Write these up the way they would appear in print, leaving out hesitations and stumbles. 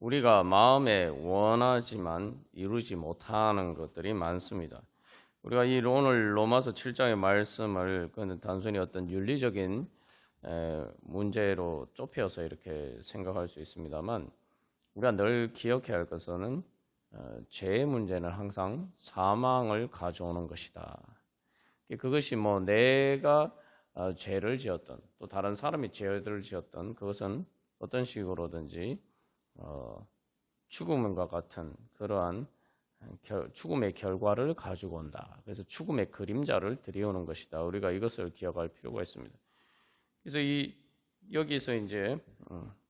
우리가 마음에 원하지만 이루지 못하는 것들이 많습니다. 우리가 오늘 로마서 7장의 말씀을 그는 단순히 어떤 윤리적인 문제로 좁혀서 이렇게 생각할 수 있습니다만, 우리가 늘 기억해야 할 것은 죄의 문제는 항상 사망을 가져오는 것이다. 그것이 뭐 내가 죄를 지었던, 또 다른 사람이 죄를 지었던, 그것은 어떤 식으로든지 죽음과 같은 그러한 죽음의 결과를 가지고 온다. 그래서 죽음의 그림자를 들여오는 것이다. 우리가 이것을 기억할 필요가 있습니다. 그래서 여기서 이제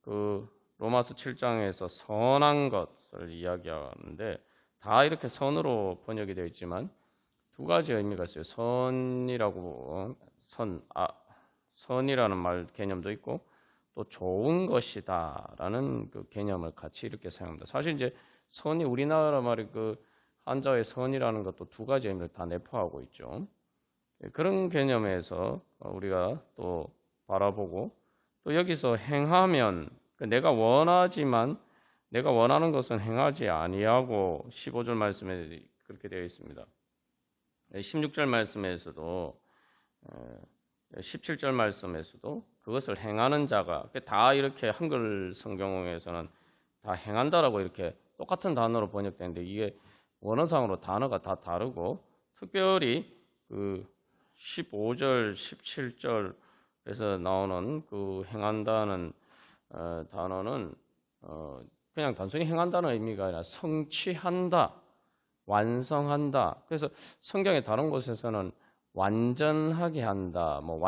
그 로마서 7장에서 선한 것을 이야기하는데, 다 이렇게 선으로 번역이 되어 있지만 두 가지 의미가 있어요. 선이라는 말 개념도 있고, 또 좋은 것이다라는 그 개념을 같이 이렇게 사용합니다. 사실 이제 선이 우리나라 말이 그 한자의 선이라는 것도 두 가지 의미를 다 내포하고 있죠. 그런 개념에서 우리가 또 바라보고, 또 여기서 행하면 내가 원하지만 내가 원하는 것은 행하지 아니하고 15절 말씀에 그렇게 되어 있습니다. 16절 말씀에서도 17절 말씀에서도 그것을 행하는 자가, 다 이렇게 한글 성경에서는 다 행한다라고 이렇게 똑같은 단어로 번역되는데, 이게 원어상으로 단어가 다 다르고, 특별히 그 15절, 17절에서 나오는 그 행한다는 단어는 그냥 단순히 행한다는 의미가 아니라 성취한다, 완성한다. 그래서 성경의 다른 곳에서는 완전하게 한다, 뭐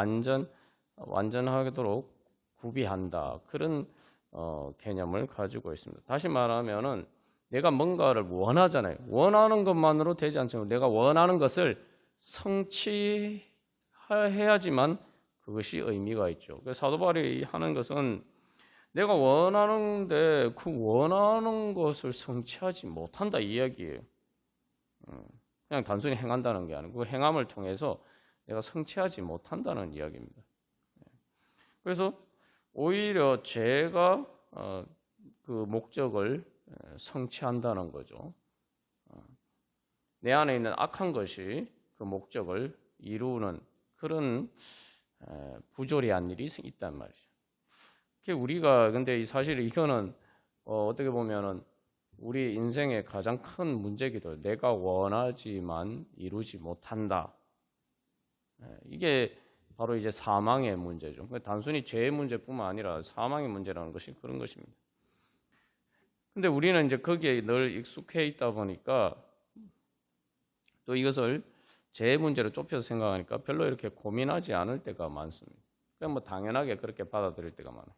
완전하도록 구비한다, 그런 개념을 가지고 있습니다. 다시 말하면은 내가 뭔가를 원하잖아요. 원하는 것만으로 되지 않지만 내가 원하는 것을 성취해야지만 그것이 의미가 있죠. 그래서 사도 바울이 하는 것은 내가 원하는데 그 원하는 것을 성취하지 못한다, 이 이야기예요. 그냥 단순히 행한다는 게 아니고 그 행함을 통해서 내가 성취하지 못한다는 이야기입니다. 그래서 오히려 죄가 그 목적을 성취한다는 거죠. 내 안에 있는 악한 것이 그 목적을 이루는 그런 부조리한 일이 있단 말이죠. 우리가 근데 사실 이거는 어떻게 보면은 우리 인생의 가장 큰 문제기도 해요. 내가 원하지만 이루지 못한다. 이게 바로 이제 사망의 문제죠. 단순히 죄의 문제뿐만 아니라 사망의 문제라는 것이 그런 것입니다. 근데 우리는 이제 거기에 늘 익숙해 있다 보니까 또 이것을 죄의 문제로 좁혀서 생각하니까 별로 이렇게 고민하지 않을 때가 많습니다. 그냥 뭐 당연하게 그렇게 받아들일 때가 많아요.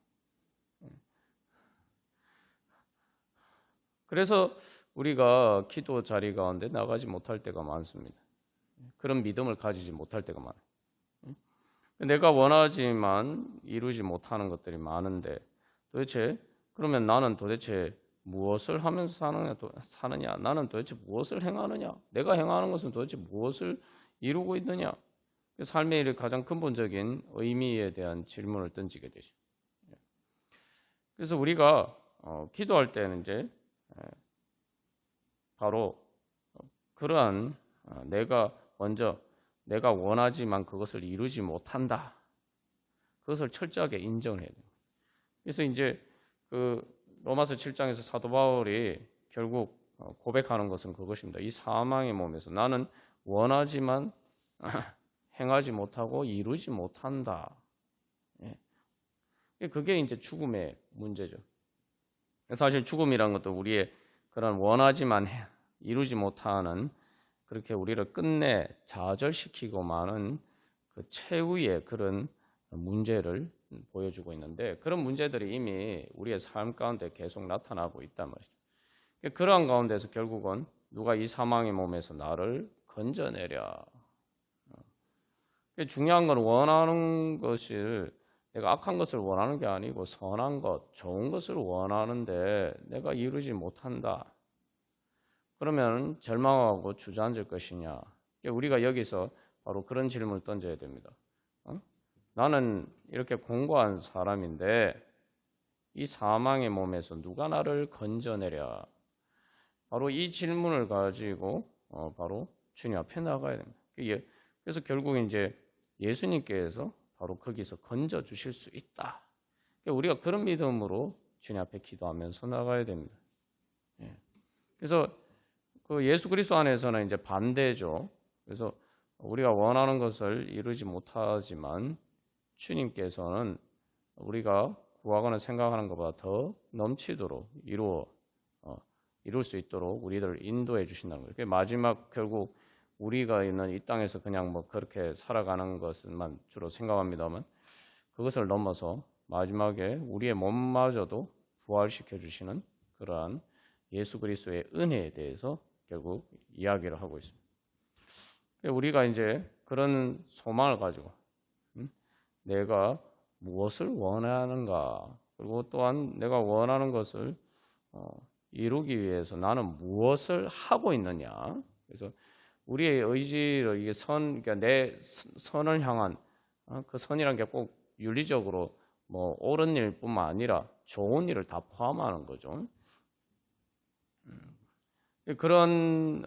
그래서 우리가 기도 자리 가운데 나가지 못할 때가 많습니다. 그런 믿음을 가지지 못할 때가 많아요. 내가 원하지만 이루지 못하는 것들이 많은데, 도대체 그러면 나는 도대체 무엇을 하면서 사느냐? 나는 도대체 무엇을 행하느냐? 내가 행하는 것은 도대체 무엇을 이루고 있느냐? 삶의 가장 근본적인 의미에 대한 질문을 던지게 되죠. 그래서 우리가 기도할 때는 이제 바로 그러한 내가 원하지만 그것을 이루지 못한다, 그것을 철저하게 인정을 해야 돼요. 그래서 이제 그 로마서 7장에서 사도 바울이 결국 고백하는 것은 그것입니다. 이 사망의 몸에서 나는 원하지만 행하지 못하고 이루지 못한다. 그게 이제 죽음의 문제죠. 사실 죽음이라는 것도 우리의 그런 원하지만 이루지 못하는, 그렇게 우리를 끝내 좌절시키고 마는 그 최후의 그런 문제를 보여주고 있는데, 그런 문제들이 이미 우리의 삶 가운데 계속 나타나고 있단 말이죠. 그러한 가운데서 결국은 누가 이 사망의 몸에서 나를 건져내랴. 중요한 건 원하는 것을, 내가 악한 것을 원하는 게 아니고 선한 것, 좋은 것을 원하는데 내가 이루지 못한다. 그러면 절망하고 주저앉을 것이냐? 우리가 여기서 바로 그런 질문을 던져야 됩니다. 나는 이렇게 공고한 사람인데 이 사망의 몸에서 누가 나를 건져내랴. 바로 이 질문을 가지고 바로 주님 앞에 나가야 됩니다. 그래서 결국 이제 예수님께서 바로 거기서 건져 주실 수 있다. 우리가 그런 믿음으로 주님 앞에 기도하면서 나가야 됩니다. 그래서 그 예수 그리스도 안에서는 이제 반대죠. 그래서 우리가 원하는 것을 이루지 못하지만 주님께서는 우리가 구하거나 생각하는 것보다 더 넘치도록 이룰 수 있도록 우리들을 인도해 주신다는 거예요. 마지막 결국 우리가 있는 이 땅에서 그냥 뭐 그렇게 살아가는 것만 주로 생각합니다만 그것을 넘어서 마지막에 우리의 몸마저도 부활시켜 주시는 그러한 예수 그리스도의 은혜에 대해서 결국 이야기를 하고 있습니다. 우리가 이제 그런 소망을 가지고 내가 무엇을 원하는가, 그리고 또한 내가 원하는 것을 이루기 위해서 나는 무엇을 하고 있느냐. 그래서 우리의 의지를 이게 그러니까 내 선을 향한 그 선이란 게 꼭 윤리적으로 뭐 옳은 일뿐만 아니라 좋은 일을 다 포함하는 거죠. 그런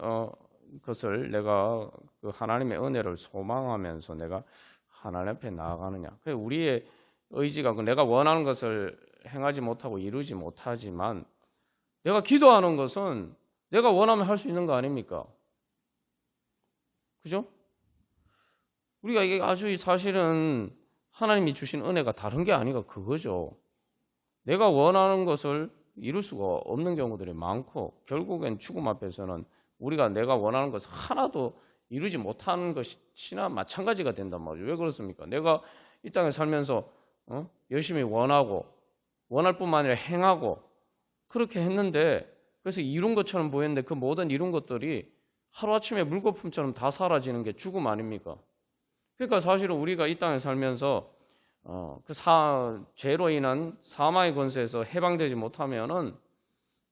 것을 내가 그 하나님의 은혜를 소망하면서 내가 하나님 앞에 나아가느냐. 우리의 의지가 내가 원하는 것을 행하지 못하고 이루지 못하지만 내가 기도하는 것은 내가 원하면 할 수 있는 거 아닙니까? 그죠? 우리가 이게 아주 사실은 하나님이 주신 은혜가 다른 게 아니라 그거죠. 내가 원하는 것을 이룰 수가 없는 경우들이 많고 결국엔 죽음 앞에서는 우리가 내가 원하는 것을 하나도 이루지 못하는 것이나 마찬가지가 된단 말이에요. 왜 그렇습니까? 내가 이 땅에 살면서 열심히 원할 뿐만 아니라 행하고 그렇게 했는데 그래서 이룬 것처럼 보였는데 그 모든 이룬 것들이 하루아침에 물거품처럼 다 사라지는 게 죽음 아닙니까? 그러니까 사실은 우리가 이 땅에 살면서 죄로 인한 사망의 권세에서 해방되지 못하면은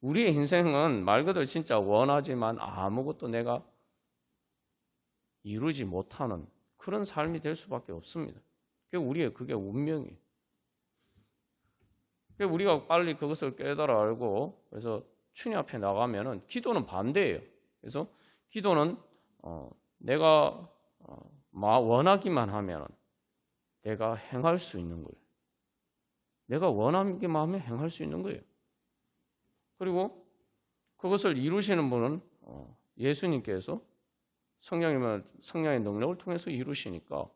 우리의 인생은 말 그대로 진짜 원하지만 아무것도 내가 이루지 못하는 그런 삶이 될 수밖에 없습니다. 그게 운명이에요. 우리가 빨리 그것을 깨달아 알고 그래서 주님 앞에 나가면은 기도는 반대예요. 그래서 기도는 내가 원하기만 하면 내가 행할 수 있는 거예요. 내가 원하기만 하면 행할 수 있는 거예요. 그리고 그것을 이루시는 분은 예수님께서 성령의 능력을 통해서 이루시니까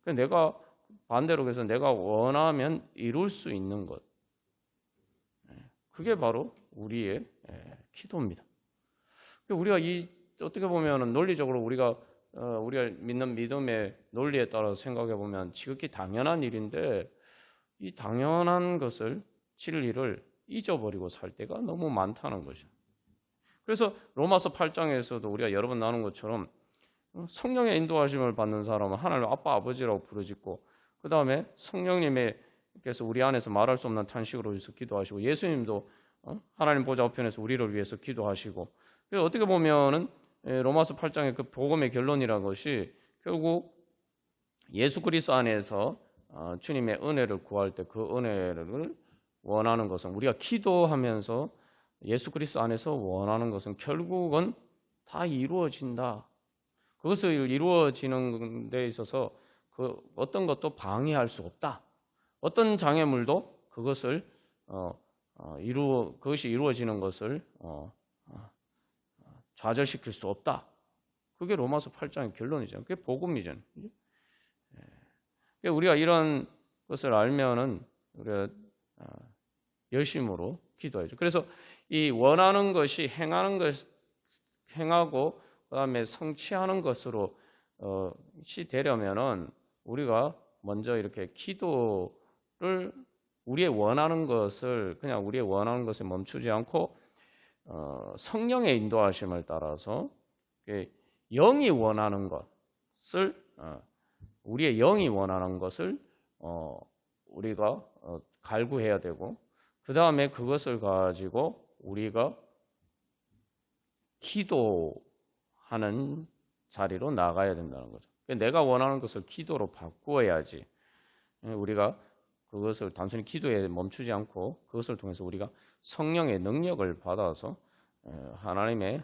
내가 반대로 해서 내가 원하면 이룰 수 있는 것 그게 바로 우리의 기도입니다. 우리가 어떻게 보면 논리적으로 우리가 믿는 믿음의 논리에 따라서 생각해 보면 지극히 당연한 일인데 이 당연한 것을 진리를 잊어버리고 살 때가 너무 많다는 거죠. 그래서 로마서 8장에서도 우리가 여러 번 나눈 것처럼 성령의 인도하심을 받는 사람은 하나님 아빠 아버지라고 부르짖고 그 다음에 성령님께서 우리 안에서 말할 수 없는 탄식으로 위해서 기도하시고 예수님도 하나님 보좌 우편에서 우리를 위해서 기도하시고 어떻게 보면은 로마서 8장의 그 복음의 결론이라는 것이 결국 예수 그리스도 안에서 주님의 은혜를 구할 때 그 은혜를 원하는 것은 우리가 기도하면서 예수 그리스도 안에서 원하는 것은 결국은 다 이루어진다. 그것을 이루어지는 데 있어서 그 어떤 것도 방해할 수 없다. 어떤 장애물도 그것이 이루어지는 것을 좌절시킬 수 없다. 그게 로마서 8장의 결론이잖아요. 그게 복음이잖아요. 우리가 이런 것을 알면은 우리가 열심으로 기도하죠. 그래서 이 원하는 것이 행하고 그다음에 성취하는 것으로 되려면은 우리가 먼저 이렇게 기도를 우리의 원하는 것을 그냥 우리의 원하는 것에 멈추지 않고 성령의 인도하심을 따라서 영이 원하는 것을 우리의 영이 원하는 것을 우리가 갈구해야 되고 그 다음에 그것을 가지고 우리가 기도하는 자리로 나가야 된다는 거죠. 내가 원하는 것을 기도로 바꾸어야지 우리가 그것을 단순히 기도에 멈추지 않고 그것을 통해서 우리가 성령의 능력을 받아서 하나님의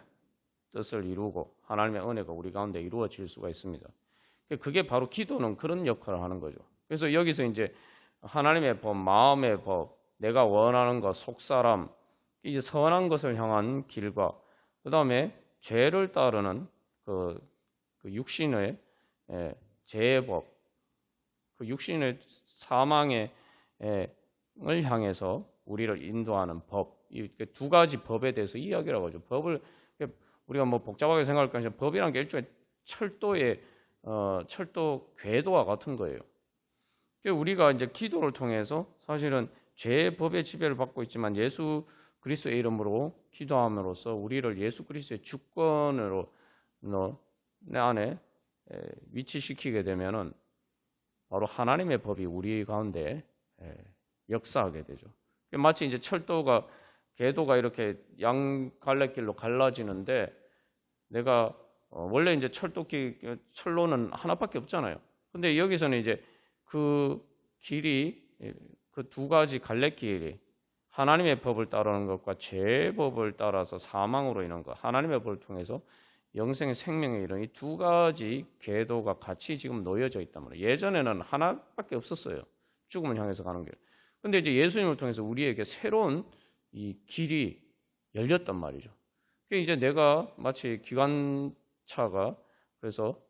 뜻을 이루고 하나님의 은혜가 우리 가운데 이루어질 수가 있습니다. 그게 바로 기도는 그런 역할을 하는 거죠. 그래서 여기서 이제 하나님의 법, 마음의 법, 내가 원하는 것, 속사람, 이제 선한 것을 향한 길과 그 다음에 죄를 따르는 그 육신의 죄의 법, 그 육신의 사망의 을 향해서 우리를 인도하는 법, 이 두 가지 법에 대해서 이야기라고 하죠. 법을 우리가 뭐 복잡하게 생각할 거 아니라 법이란 게 일종의 철도의 철도 궤도와 같은 거예요. 우리가 이제 기도를 통해서 사실은 죄의 법의 지배를 받고 있지만 예수 그리스도의 이름으로 기도함으로써 우리를 예수 그리스도의 주권으로 내 안에 위치시키게 되면은 바로 하나님의 법이 우리 가운데 역사하게 되죠. 마치 이제 철도가 궤도가 이렇게 양 갈래길로 갈라지는데 내가 원래 이제 철로는 하나밖에 없잖아요. 근데 여기서는 이제 그 길이 그 두 가지 갈래길이 하나님의 법을 따르는 것과 죄의 법을 따라서 사망으로 인한 것, 하나님의 법을 통해서 영생의 생명에 이르는 이 두 가지 궤도가 같이 지금 놓여져 있단 말이에요. 예전에는 하나밖에 없었어요. 죽음을 향해서 가는 길. 근데 이제 예수님을 통해서 우리에게 새로운 이 길이 열렸단 말이죠. 이제 내가 마치 기관차가 그래서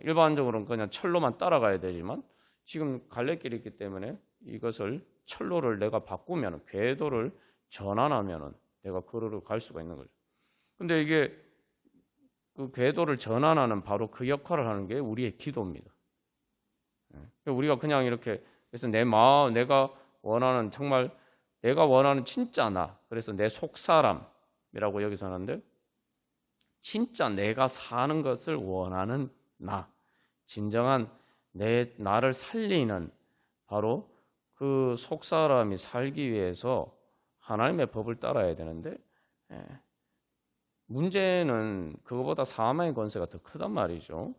일반적으로는 그냥 철로만 따라가야 되지만 지금 갈래길이 있기 때문에 이것을 철로를 내가 바꾸면 궤도를 전환하면 내가 그로로 갈 수가 있는 거죠. 근데 이게 그 궤도를 전환하는 바로 그 역할을 하는 게 우리의 기도입니다. 우리가 그냥 이렇게 그래서 내 마음 내가 원하는 정말 내가 원하는 진짜 나 그래서 내 속사람이라고 여기서 하는데 진짜 내가 사는 것을 원하는 나 진정한 나를 살리는 바로 그 속사람이 살기 위해서 하나님의 법을 따라야 되는데 문제는 그거보다 사망의 권세가 더 크단 말이죠.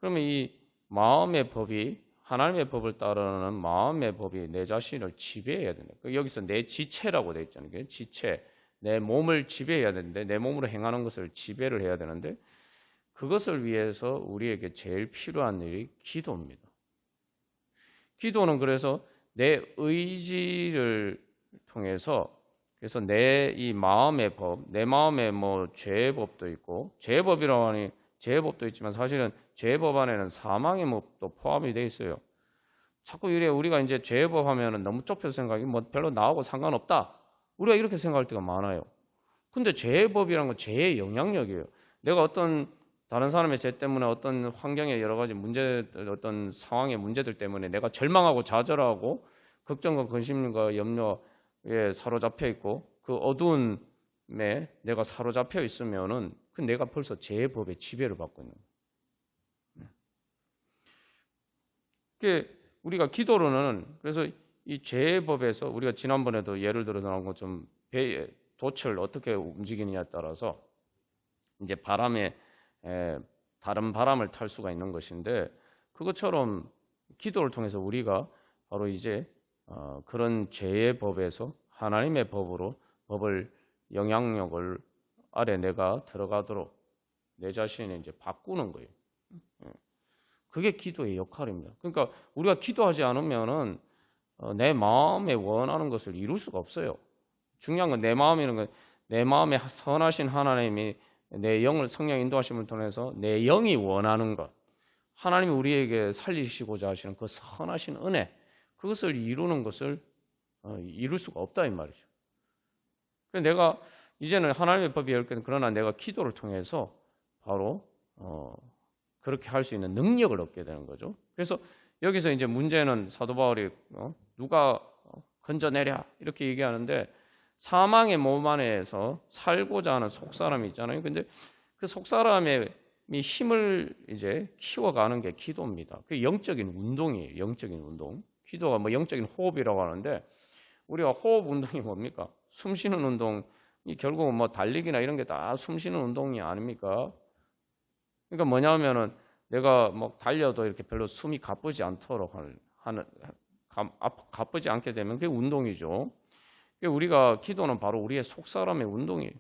그러면 이 마음의 법이 하나님의 법을 따르는 마음의 법이 내 자신을 지배해야 된다. 여기서 내 지체라고 되어 있잖아요. 지체, 내 몸을 지배해야 되는데 내 몸으로 행하는 것을 지배를 해야 되는데 그것을 위해서 우리에게 제일 필요한 일이 기도입니다. 기도는 그래서 내 의지를 통해서 그래서 내 이 마음의 법, 내 마음에 뭐 죄의 법도 있고 죄의 법이라고 하니 죄의 법도 있지만 사실은 죄의 법 안에는 사망의 법도 포함이 돼 있어요. 자꾸 이래 우리가 이제 죄의 법 하면은 너무 좁혀서 생각이 뭐 별로 나하고 상관없다. 우리가 이렇게 생각할 때가 많아요. 근데 죄의 법이라는 건 죄의 영향력이에요. 내가 어떤 다른 사람의 죄 때문에 어떤 환경의 여러 가지 문제들, 어떤 상황의 문제들 때문에 내가 절망하고 좌절하고 걱정과 근심과 염려에 사로잡혀 있고 그 어두움에 내가 사로잡혀 있으면은 그 내가 벌써 죄의 법의 지배를 받고 있는 거예요. 우리가 기도로는 그래서 이 죄의 법에서 우리가 지난번에도 예를 들어서 나온 것좀 돛을 어떻게 움직이느냐에 따라서 이제 다른 바람을 탈 수가 있는 것인데 그것처럼 기도를 통해서 우리가 바로 이제 그런 죄의 법에서 하나님의 법을 영향력을 아래 내가 들어가도록 내 자신을 이제 바꾸는 거예요. 그게 기도의 역할입니다. 그러니까 우리가 기도하지 않으면은 내 마음에 원하는 것을 이룰 수가 없어요. 중요한 건 내 마음이라는 건 내 마음에 선하신 하나님이 내 영을 성령 인도하심을 통해서 내 영이 원하는 것, 하나님이 우리에게 살리시고자 하시는 그 선하신 은혜, 그것을 이루는 것을 이룰 수가 없다 이 말이죠. 그래서 내가 이제는 하나님의 법이 열개는 그러나 내가 기도를 통해서 바로 그렇게 할 수 있는 능력을 얻게 되는 거죠. 그래서 여기서 이제 문제는 사도 바울이 누가 건져내랴 이렇게 얘기하는데 사망의 몸 안에서 살고자 하는 속사람이 있잖아요. 근데 그 속사람의 힘을 이제 키워가는 게 기도입니다. 그 영적인 운동이에요. 영적인 운동. 기도가 뭐 영적인 호흡이라고 하는데 우리가 호흡 운동이 뭡니까? 숨 쉬는 운동이 결국은 뭐 달리기나 이런 게 다 숨 쉬는 운동이 아닙니까? 그러니까 뭐냐면은 내가 뭐 달려도 이렇게 별로 숨이 가쁘지 않도록 가쁘지 않게 되면 그게 운동이죠. 우리가 기도는 바로 우리의 속사람의 운동이에요.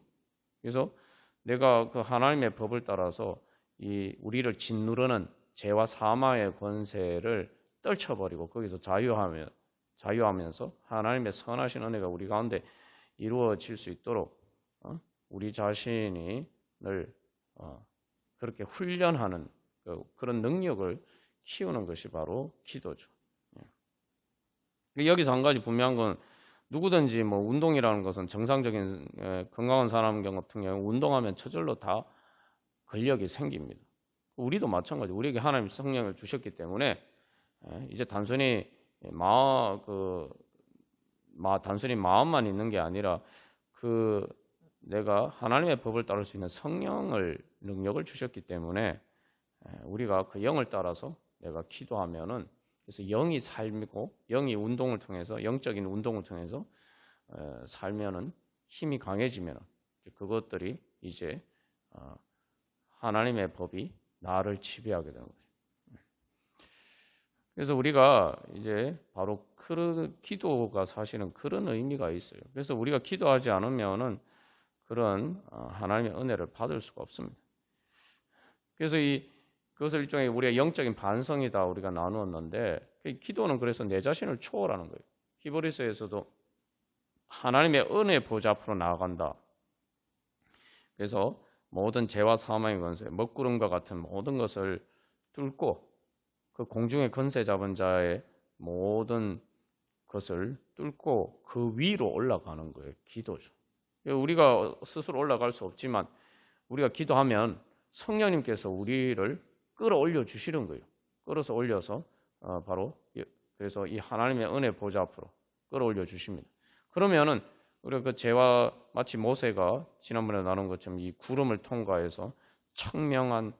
그래서 내가 그 하나님의 법을 따라서 이 우리를 짓누르는 죄와 사망의 권세를 떨쳐버리고 거기서 자유하면서 하나님의 선하신 은혜가 우리 가운데 이루어질 수 있도록 우리 자신이 늘 그렇게 훈련하는 그런 능력을 키우는 것이 바로 기도죠. 여기서 한 가지 분명한 건 누구든지 뭐 운동이라는 것은 정상적인 건강한 사람 같은 경우 운동하면 저절로 다 근력이 생깁니다. 우리도 마찬가지. 우리에게 하나님 성령을 주셨기 때문에 이제 단순히 단순히 마음만 있는 게 아니라 내가 하나님의 법을 따를 수 있는 성령을 능력을 주셨기 때문에 우리가 그 영을 따라서 내가 기도하면은 그래서 영이 삶이고 영이 운동을 통해서 영적인 운동을 통해서 살면은 힘이 강해지면은 그것들이 이제 하나님의 법이 나를 지배하게 되는 거죠. 그래서 우리가 이제 바로 기도가 사실은 그런 의미가 있어요. 그래서 우리가 기도하지 않으면은 그런 하나님의 은혜를 받을 수가 없습니다. 그래서 그것을 일종의 우리의 영적인 반성이다 우리가 나누었는데 기도는 그래서 내 자신을 초월하는 거예요. 히브리서에서도 하나님의 은혜 보좌 앞으로 나아간다. 그래서 모든 죄와 사망의 권세, 먹구름과 같은 모든 것을 뚫고 그 공중의 권세 잡은 자의 모든 것을 뚫고 그 위로 올라가는 거예요. 기도죠. 우리가 스스로 올라갈 수 없지만 우리가 기도하면 성령님께서 우리를 끌어올려 주시는 거예요. 끌어서 올려서 바로 그래서 이 하나님의 은혜 보좌 앞으로 끌어올려 주십니다. 그러면은 우리가 그 죄와 마치 모세가 지난번에 나눈 것처럼 이 구름을 통과해서 청명한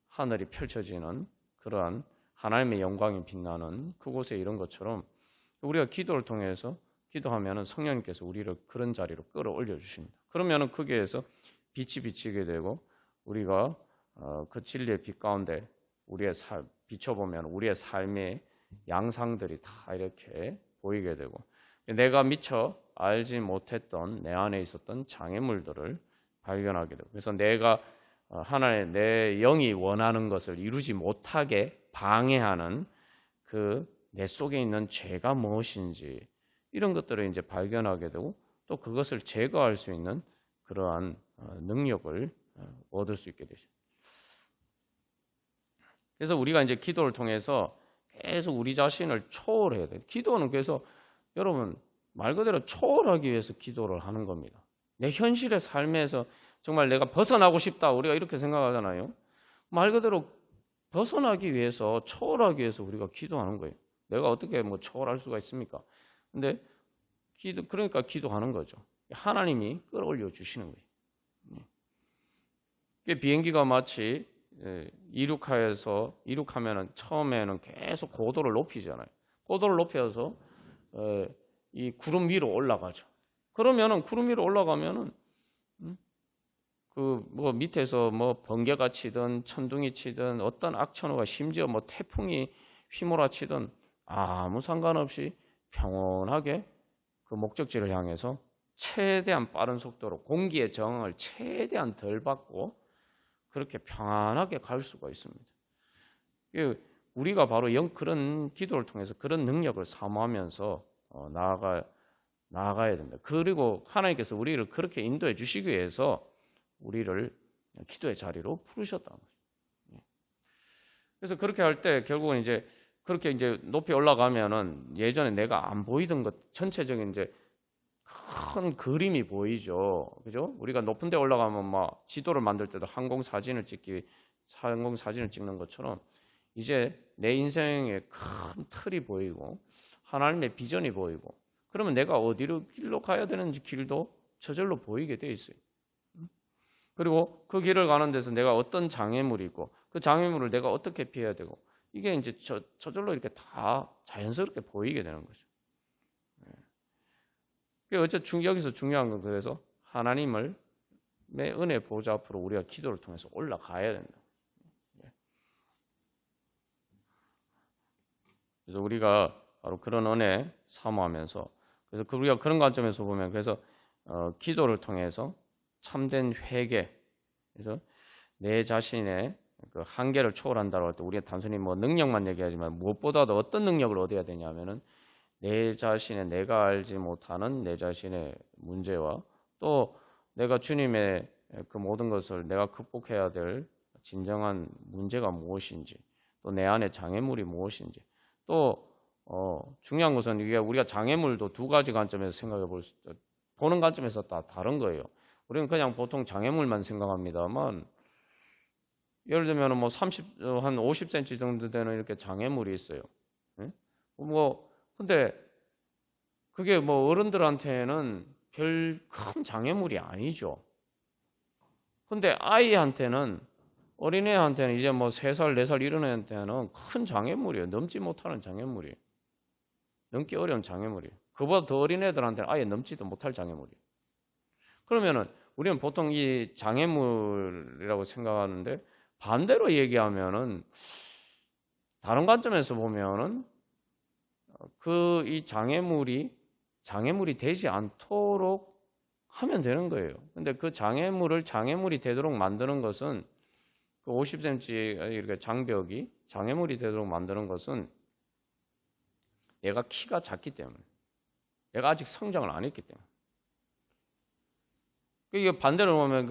하늘이 펼쳐지는 그러한 하나님의 영광이 빛나는 그곳에 이런 것처럼 우리가 기도를 통해서 기도하면은 성령님께서 우리를 그런 자리로 끌어올려 주십니다. 그러면은 거기에서 빛이 비치게 되고 우리가 그 진리의 빛 가운데 비춰보면 우리의 삶의 양상들이 다 이렇게 보이게 되고 내가 미처 알지 못했던 내 안에 있었던 장애물들을 발견하게 되고 그래서 내가 하나의 내 영이 원하는 것을 이루지 못하게 방해하는 내 속에 있는 죄가 무엇인지 이런 것들을 이제 발견하게 되고 또 그것을 제거할 수 있는 그러한 능력을 얻을 수 있게 되죠. 그래서 우리가 이제 기도를 통해서 계속 우리 자신을 초월해야 돼요. 기도는 그래서 여러분 말 그대로 초월하기 위해서 기도를 하는 겁니다. 내 현실의 삶에서 정말 내가 벗어나고 싶다 우리가 이렇게 생각하잖아요. 말 그대로 벗어나기 위해서 초월하기 위해서 우리가 기도하는 거예요. 내가 어떻게 뭐 초월할 수가 있습니까? 근데 그러니까 기도하는 거죠. 하나님이 끌어올려 주시는 거예요. 비행기가 마치 이륙하면은 처음에는 계속 고도를 높이잖아요. 고도를 높여서 이 구름 위로 올라가죠. 그러면은 구름 위로 올라가면은 그 뭐 밑에서 뭐 번개가 치든 천둥이 치든 어떤 악천후가 심지어 뭐 태풍이 휘몰아치든 아무 상관없이 평온하게 그 목적지를 향해서 최대한 빠른 속도로 공기의 저항을 최대한 덜 받고 그렇게 평안하게 갈 수가 있습니다. 우리가 바로 그런 기도를 통해서 그런 능력을 사모하면서 나아가야 됩니다. 그리고 하나님께서 우리를 그렇게 인도해 주시기 위해서 우리를 기도의 자리로 부르셨다는 거죠. 그래서 그렇게 할 때 결국은 이제 그렇게 이제 높이 올라가면은 예전에 내가 안 보이던 것 전체적인 이제 큰 그림이 보이죠. 그죠? 우리가 높은 데 올라가면 막 지도를 만들 때도 항공 사진을 찍는 것처럼 이제 내 인생의 큰 틀이 보이고 하나님의 비전이 보이고 그러면 내가 길로 가야 되는지 길도 저절로 보이게 돼 있어요. 그리고 그 길을 가는 데서 내가 어떤 장애물이 있고 그 장애물을 내가 어떻게 피해야 되고 이게 이제 저절로 이렇게 다 자연스럽게 보이게 되는 거죠. 여기서 중요한 건 그래서 하나님의 은혜 보좌 앞으로 우리가 기도를 통해서 올라가야 된다. 그래서 우리가 바로 그런 은혜 사모하면서, 그래서 우리가 그런 관점에서 보면, 그래서 기도를 통해서 참된 회개, 그래서 내 자신의 그 한계를 초월한다고 할 때 우리가 단순히 뭐 능력만 얘기하지만 무엇보다도 어떤 능력을 얻어야 되냐면은 내 자신의, 내가 알지 못하는 내 자신의 문제와 또 내가 주님의 그 모든 것을 내가 극복해야 될 진정한 문제가 무엇인지, 또 내 안에 장애물이 무엇인지, 또 중요한 것은 이게 우리가 장애물도 두 가지 관점에서 생각해 보는 관점에서 다 다른 거예요. 우리는 그냥 보통 장애물만 생각합니다만, 예를 들면 뭐 한 50cm 정도 되는 이렇게 장애물이 있어요. 예? 뭐 근데 그게 뭐 어른들한테는 별 큰 장애물이 아니죠. 근데 아이한테는, 어린애한테는, 이제 뭐 3살, 4살 이런 애한테는 큰 장애물이에요. 넘지 못하는 장애물이. 넘기 어려운 장애물이. 그보다 더 어린 애들한테는 아예 넘지도 못할 장애물이. 그러면은 우리는 보통 이 장애물이라고 생각하는데, 반대로 얘기하면은, 다른 관점에서 보면은 이 장애물이 되지 않도록 하면 되는 거예요. 근데 그 장애물이 되도록 만드는 것은, 그 50cm 이렇게 장벽이 장애물이 되도록 만드는 것은 얘가 키가 작기 때문에, 얘가 아직 성장을 안 했기 때문에. 이게 반대로 보면,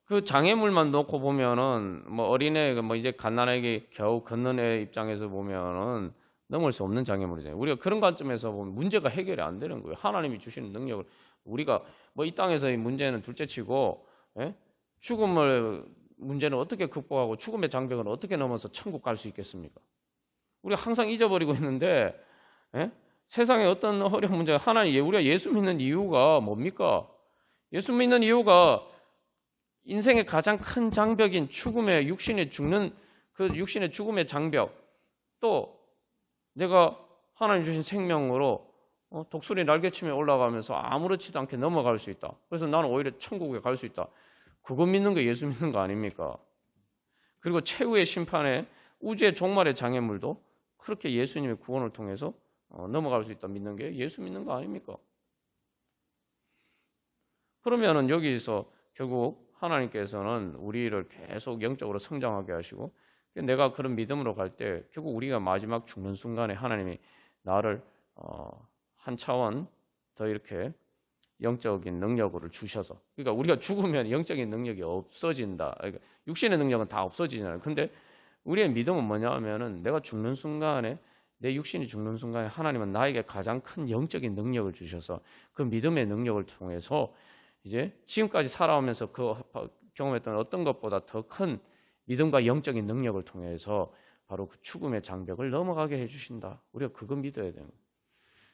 그 장애물만 놓고 보면은 뭐 어린애, 뭐 이제 갓난아기 겨우 걷는 애 입장에서 보면은 넘을 수 없는 장애물이잖아요. 우리가 그런 관점에서 보면 문제가 해결이 안 되는 거예요. 하나님이 주시는 능력을 우리가 뭐 이 땅에서의 문제는 둘째치고, 예? 죽음을 문제는 어떻게 극복하고 죽음의 장벽은 어떻게 넘어서 천국 갈 수 있겠습니까? 우리가 항상 잊어버리고 있는데, 예? 세상에 어떤 어려운 문제가, 우리가 예수 믿는 이유가 뭡니까? 예수 믿는 이유가 인생의 가장 큰 장벽인 죽음의, 육신의 죽는 그 육신의 죽음의 장벽, 또 내가 하나님 주신 생명으로 독수리 날개치며 올라가면서 아무렇지도 않게 넘어갈 수 있다. 그래서 나는 오히려 천국에 갈 수 있다. 그거 믿는 거 예수 믿는 거 아닙니까? 그리고 최후의 심판에 우주의 종말의 장애물도 그렇게 예수님의 구원을 통해서 넘어갈 수 있다 믿는 게 예수 믿는 거 아닙니까? 그러면은 여기서 결국 하나님께서는 우리를 계속 영적으로 성장하게 하시고, 내가 그런 믿음으로 갈 때 결국 우리가 마지막 죽는 순간에 하나님이 나를 한 차원 더 이렇게 영적인 능력을 주셔서, 그러니까 우리가 죽으면 영적인 능력이 없어진다. 그러니까 육신의 능력은 다 없어지잖아요. 근데 우리의 믿음은 뭐냐 하면은, 내가 죽는 순간에, 내 육신이 죽는 순간에 하나님은 나에게 가장 큰 영적인 능력을 주셔서 그 믿음의 능력을 통해서 이제 지금까지 살아오면서 경험했던 어떤 것보다 더 큰 믿음과 영적인 능력을 통해서 바로 그 죽음의 장벽을 넘어가게 해주신다. 우리가 그거 믿어야 되는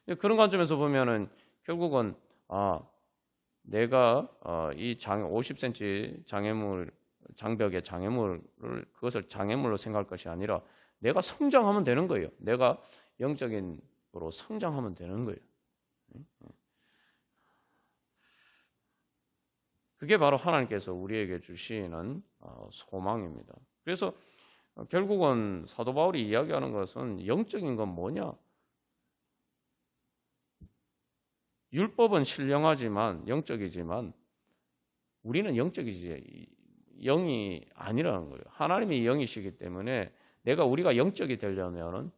거예요. 그런 관점에서 보면은 결국은 내가 이 50cm 장벽의 장애물을, 그것을 장애물로 생각할 것이 아니라 내가 성장하면 되는 거예요. 내가 영적인으로 성장하면 되는 거예요. 그게 바로 하나님께서 우리에게 주시는 소망입니다. 그래서 결국은 사도 바울이 이야기하는 것은, 영적인 건 뭐냐? 율법은 신령하지만 영적이지만 우리는 영적이지 영이 아니라는 거예요. 하나님이 영이시기 때문에 우리가 영적이 되려면은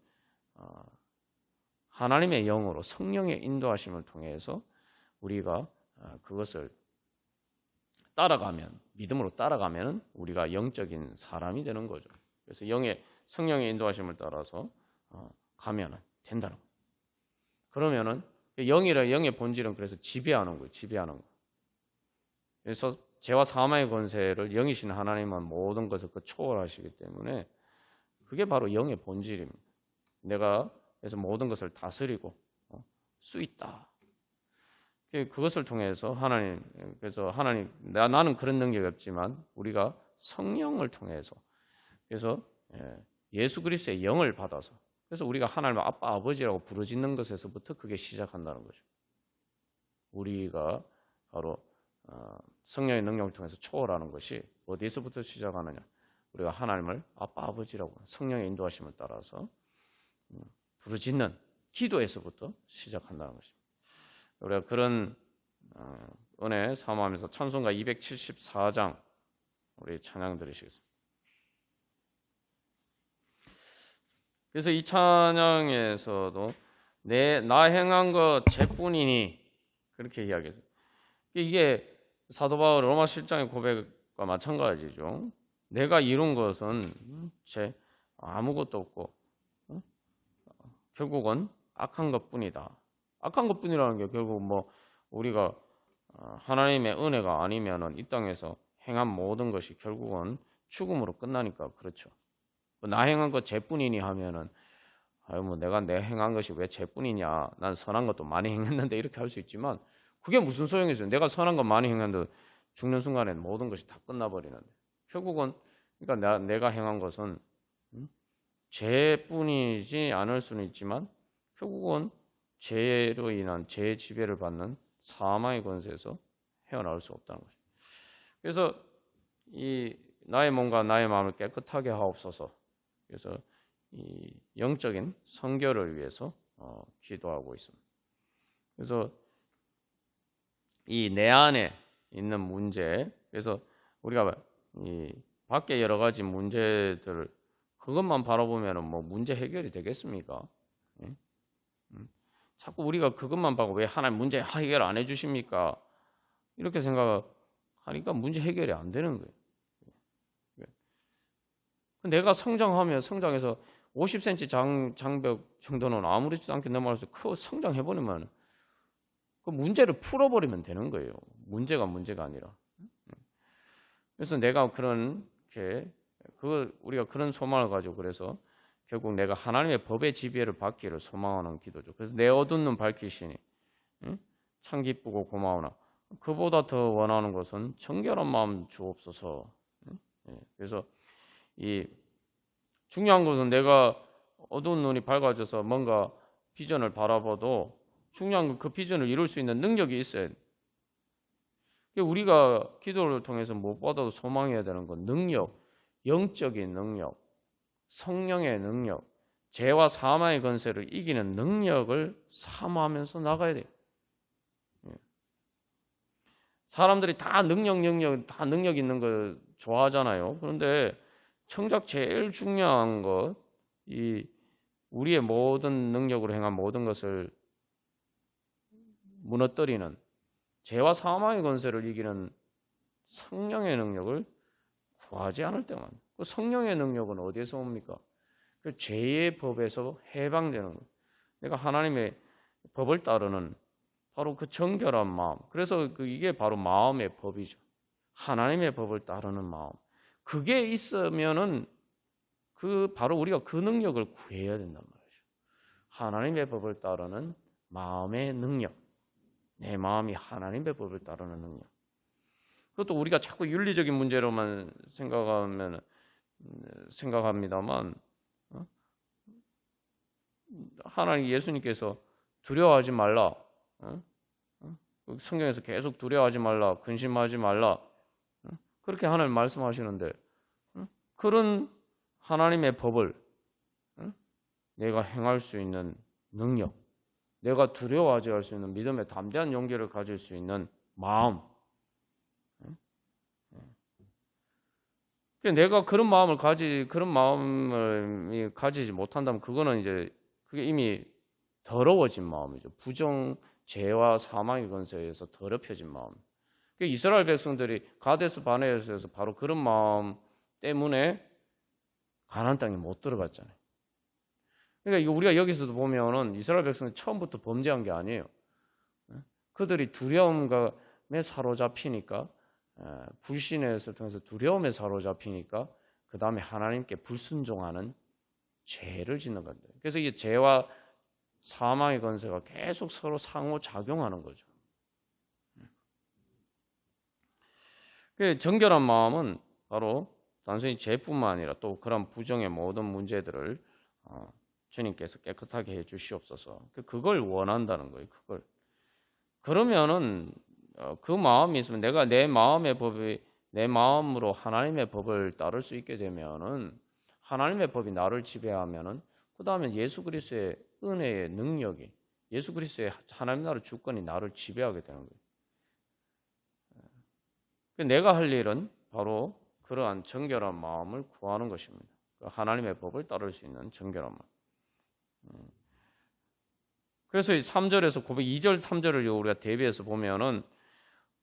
하나님의 영으로, 성령의 인도하심을 통해서 우리가 그것을 따라가면, 믿음으로 따라가면 우리가 영적인 사람이 되는 거죠. 그래서 성령의 인도하심을 따라서 가면은 된다는 거예요. 그러면은 영의 본질은 그래서 지배하는 거예요. 지배하는 거. 그래서 죄와 사망의 권세를 영이신 하나님은 모든 것을 초월하시기 때문에 그게 바로 영의 본질입니다. 내가 그래서 모든 것을 다스리고 수 있다. 그것을 통해서 나는 그런 능력이 없지만 우리가 성령을 통해서, 그래서 예수 그리스도의 영을 받아서, 그래서 우리가 하나님을 아빠, 아버지라고 부르짖는 것에서부터 그게 시작한다는 거죠. 우리가 바로 성령의 능력을 통해서 초월하는 것이 어디서부터 시작하느냐? 우리가 하나님을 아빠, 아버지라고 성령의 인도하심을 따라서 부르짖는, 기도에서부터 시작한다는 것입니다. 우리가 그런 은혜 사모하면서 찬송가 274장 우리 찬양 들으시겠습니다. 그래서 이 찬양에서도 나 행한 것 죄뿐이니 그렇게 이야기해요. 이게 사도 바울 로마 7장의 고백과 마찬가지죠. 내가 이룬 것은 아무것도 없고 결국은 악한 것뿐이다. 악한 것뿐이라는 게 결국 뭐 우리가 하나님의 은혜가 아니면은 이 땅에서 행한 모든 것이 결국은 죽음으로 끝나니까 그렇죠. 나 행한 것 죄뿐이니 하면은 내가 내 행한 것이 왜 죄뿐이냐? 난 선한 것도 많이 행했는데 이렇게 할 수 있지만 그게 무슨 소용이 있어요? 내가 선한 것 많이 행했는데 죽는 순간에 모든 것이 다 끝나버리는데 결국은 그러니까 내가 행한 것은 죄뿐이지 않을 수는 있지만 결국은 죄로 인한 죄 지배를 받는 사망의 권세에서 헤어나올 수 없다는 거죠. 그래서 이 나의 몸과 나의 마음을 깨끗하게 하옵소서. 그래서 이 영적인 성결을 위해서 기도하고 있습니다. 그래서 이 내 안에 있는 문제, 그래서 우리가 이 밖에 여러 가지 문제들 그것만 바라보면 뭐 문제 해결이 되겠습니까? 자꾸 우리가 그것만 보고 왜 하나님 문제 해결 안 해주십니까? 이렇게 생각하니까 문제 해결이 안 되는 거예요. 내가 성장해서 50cm 장벽 정도는 아무렇지도 않게 넘어가서 성장해버리면 그 문제를 풀어버리면 되는 거예요. 문제가 아니라. 그래서 내가 우리가 그런 소망을 가지고 그래서 결국 내가 하나님의 법의 지배를 받기를 소망하는 기도죠. 그래서 내 어두운 눈 밝히시니 참 기쁘고 고마우나 그보다 더 원하는 것은 정결한 마음 주옵소서. 그래서 이 중요한 것은 내가 어두운 눈이 밝아져서 뭔가 비전을 바라봐도 중요한 건 그 비전을 이룰 수 있는 능력이 있어야 돼. 우리가 기도를 통해서 무엇보다도 소망해야 되는 건 능력, 영적인 능력, 성령의 능력, 죄와 사망의 권세를 이기는 능력을 사모하면서 나가야 돼요. 사람들이 다 능력 있는 거 좋아하잖아요. 그런데 정작 제일 중요한 것, 우리의 모든 능력으로 행한 모든 것을 무너뜨리는 죄와 사망의 권세를 이기는 성령의 능력을 구하지 않을 때만. 그 성령의 능력은 어디에서 옵니까? 그 죄의 법에서 해방되는 거예요. 내가 하나님의 법을 따르는 바로 그 정결한 마음. 그래서 이게 바로 마음의 법이죠. 하나님의 법을 따르는 마음. 그게 있으면은 바로 우리가 그 능력을 구해야 된단 말이죠. 하나님의 법을 따르는 마음의 능력. 내 마음이 하나님의 법을 따르는 능력. 그것도 우리가 자꾸 윤리적인 문제로만 생각합니다만 하나님 예수님께서 두려워하지 말라. 성경에서 계속 두려워하지 말라. 근심하지 말라. 그렇게 하나님 말씀하시는데 그런 하나님의 법을 내가 행할 수 있는 능력, 내가 두려워하지 할 수 있는 믿음의 담대한 용기를 가질 수 있는 마음. 내가 그런 마음을 가지지 못한다면 그거는 이제 그게 이미 더러워진 마음이죠. 죄와 사망의 권세에서 더럽혀진 마음. 이스라엘 백성들이 가데스 바네아에서 바로 그런 마음 때문에 가나안 땅에 못 들어갔잖아요. 그러니까 우리가 여기서도 보면은 이스라엘 백성은 처음부터 범죄한 게 아니에요. 그들이 두려움에 사로잡히니까 불신에서 통해서 두려움에 사로잡히니까 그 다음에 하나님께 불순종하는 죄를 짓는 겁니다. 그래서 이 죄와 사망의 권세가 계속 서로 상호작용하는 거죠. 정결한 마음은 바로 단순히 죄뿐만 아니라 또 그런 부정의 모든 문제들을 주님께서 깨끗하게 해 주시옵소서. 그걸 원한다는 거예요. 그러면은 그 마음이 있으면 내가 내 마음으로 하나님의 법을 따를 수 있게 되면은 하나님의 법이 나를 지배하면은 그 다음에 예수 그리스도의 은혜의 능력이 예수 그리스도의 하나님 나라 주권이 나를 지배하게 되는 거예요. 내가 할 일은 바로 그러한 정결한 마음을 구하는 것입니다. 하나님의 법을 따를 수 있는 정결한 마음. 그래서 3절에서 고백 2절 3절을 우리가 대비해서 보면은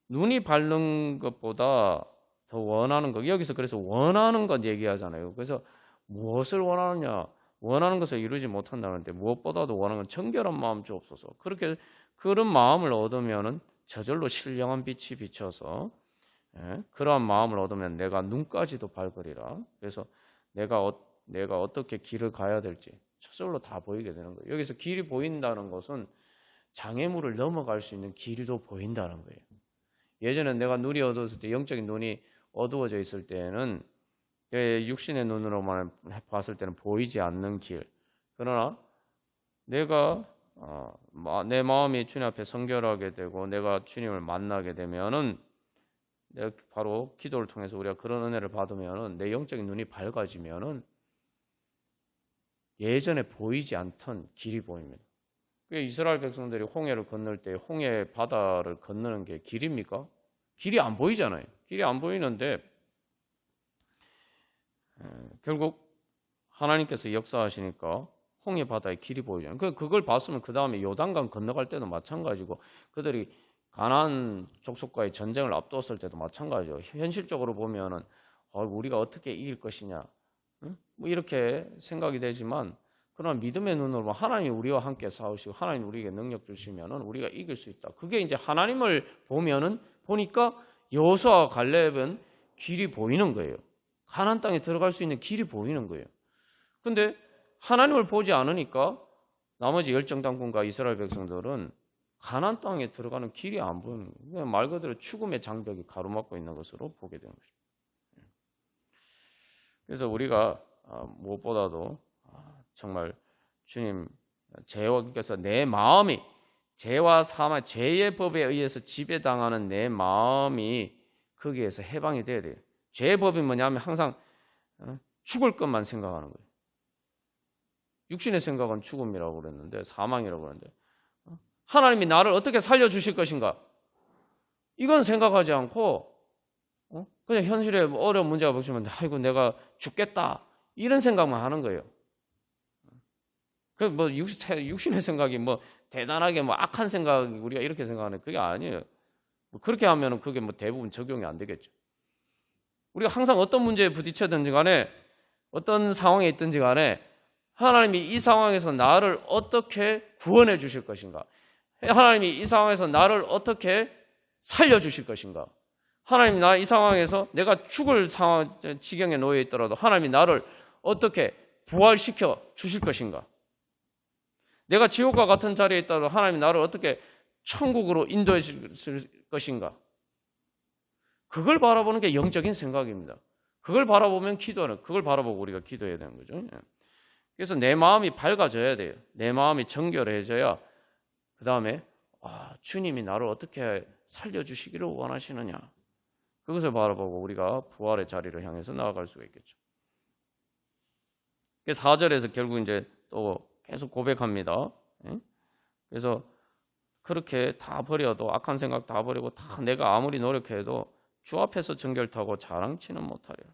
눈이 바른 것보다 더 원하는 것, 여기서 그래서 원하는 것 얘기하잖아요. 그래서 무엇을 원하느냐, 원하는 것을 이루지 못한다는데 무엇보다도 원하는 건 정결한 마음 주옵소서. 그렇게 그런 마음을 얻으면은 저절로 신령한 빛이 비쳐서 그러한 마음을 얻으면 내가 눈까지도 밝으리라. 그래서 내가 어떻게 길을 가야 될지 저절로 다 보이게 되는 거예요. 여기서 길이 보인다는 것은 장애물을 넘어갈 수 있는 길도 보인다는 거예요. 예전에 내가 눈이 어두웠을 때, 영적인 눈이 어두워져 있을 때는 육신의 눈으로만 봤을 때는 보이지 않는 길. 그러나 내가 내 마음이 주님 앞에 성결하게 되고 내가 주님을 만나게 되면은 내가 바로 기도를 통해서 우리가 그런 은혜를 받으면은 내 영적인 눈이 밝아지면은 예전에 보이지 않던 길이 보입니다. 이스라엘 백성들이 홍해를 건널 때 홍해 바다를 건너는 게 길입니까? 길이 안 보이잖아요. 길이 안 보이는데 결국 하나님께서 역사하시니까 홍해 바다에 길이 보이잖아요. 그걸 봤으면 그 다음에 요단강 건너갈 때도 마찬가지고 그들이 가나안 족속과의 전쟁을 앞두었을 때도 마찬가지죠. 현실적으로 보면은 우리가 어떻게 이길 것이냐, 뭐 이렇게 생각이 되지만 그러나 믿음의 눈으로 하나님이 우리와 함께 싸우시고 하나님 우리에게 능력 주시면은 우리가 이길 수 있다. 그게 이제 하나님을 보니까 여호수아와 갈렙은 길이 보이는 거예요. 가나안 땅에 들어갈 수 있는 길이 보이는 거예요. 근데 하나님을 보지 않으니까 나머지 열정당군과 이스라엘 백성들은 가나안 땅에 들어가는 길이 안 보이는 거예요. 그냥 말 그대로 죽음의 장벽이 가로막고 있는 것으로 보게 되는 거죠. 그래서 우리가 무엇보다도 정말 주님 죄와께서 내 마음이 죄와 사망, 죄의 법에 의해서 지배당하는 내 마음이 거기에서 해방이 돼야 돼요. 죄의 법이 뭐냐면 항상 죽을 것만 생각하는 거예요. 육신의 생각은 죽음이라고 그랬는데 사망이라고 그랬는데 하나님이 나를 어떻게 살려주실 것인가? 이건 생각하지 않고 그냥 현실에 어려운 문제가 보시면 아이고 내가 죽겠다 이런 생각만 하는 거예요. 그 뭐 육신의 생각이 뭐 대단하게 뭐 악한 생각 우리가 이렇게 생각하는 그게 아니에요. 그렇게 하면은 그게 뭐 대부분 적용이 안 되겠죠. 우리가 항상 어떤 문제에 부딪혀든지 간에 어떤 상황에 있든지 간에 하나님이 이 상황에서 나를 어떻게 구원해 주실 것인가? 하나님이 이 상황에서 나를 어떻게 살려 주실 것인가? 하나님이 나 이 상황에서 내가 죽을 상황 지경에 놓여 있더라도 하나님이 나를 어떻게 부활시켜 주실 것인가? 내가 지옥과 같은 자리에 있더라도 하나님이 나를 어떻게 천국으로 인도해 주실 것인가? 그걸 바라보는 게 영적인 생각입니다. 그걸 바라보면 그걸 바라보고 우리가 기도해야 되는 거죠. 그래서 내 마음이 밝아져야 돼요. 내 마음이 정결해져야 그 다음에 주님이 나를 어떻게 살려주시기를 원하시느냐. 그것을 바라보고 우리가 부활의 자리를 향해서 나아갈 수가 있겠죠. 4절에서 결국 이제 또 계속 고백합니다. 그래서 그렇게 다 버려도 악한 생각 다 버리고 다 내가 아무리 노력해도 주 앞에서 정결타고 자랑치는 못하리라.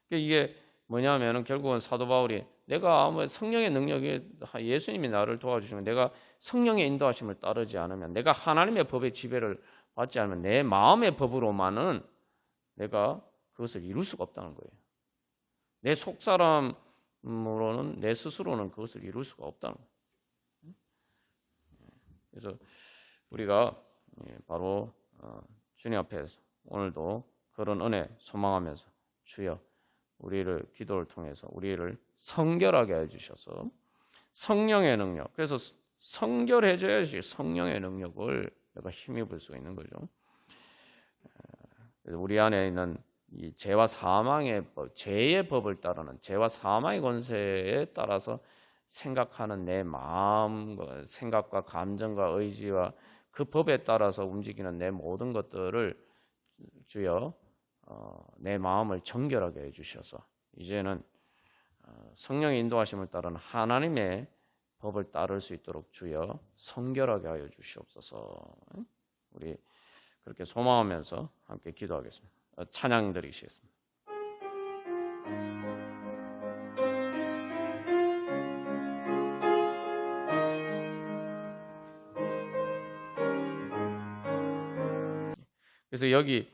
이게 뭐냐면은 결국은 사도 바울이 내가 아무 성령의 능력이 예수님이 나를 도와주시면 내가 성령의 인도하심을 따르지 않으면 내가 하나님의 법의 지배를 받지 않으면 내 마음의 법으로만은 내가 그것을 이룰 수가 없다는 거예요. 내 속사람으로는 내 스스로는 그것을 이룰 수가 없다는 거예요. 그래서 우리가 바로 주님 앞에서 오늘도 그런 은혜 소망하면서 주여 우리를 기도를 통해서 우리를 성결하게 해주셔서 성령의 능력 그래서 성결해져야지 성령의 능력을 내가 힘입을 수 있는 거죠. 그래서 우리 안에 있는 이 죄와 사망의 법, 죄의 법을 따르는 죄와 사망의 권세에 따라서 생각하는 내 마음, 생각과 감정과 의지와 그 법에 따라서 움직이는 내 모든 것들을 주여 내 마음을 정결하게 해주셔서 이제는 성령의 인도하심을 따르는 하나님의 법을 따를 수 있도록 주여 성결하게 하여 주시옵소서. 우리 그렇게 소망하면서 함께 기도하겠습니다. 찬양 드리시겠습니다. 그래서 여기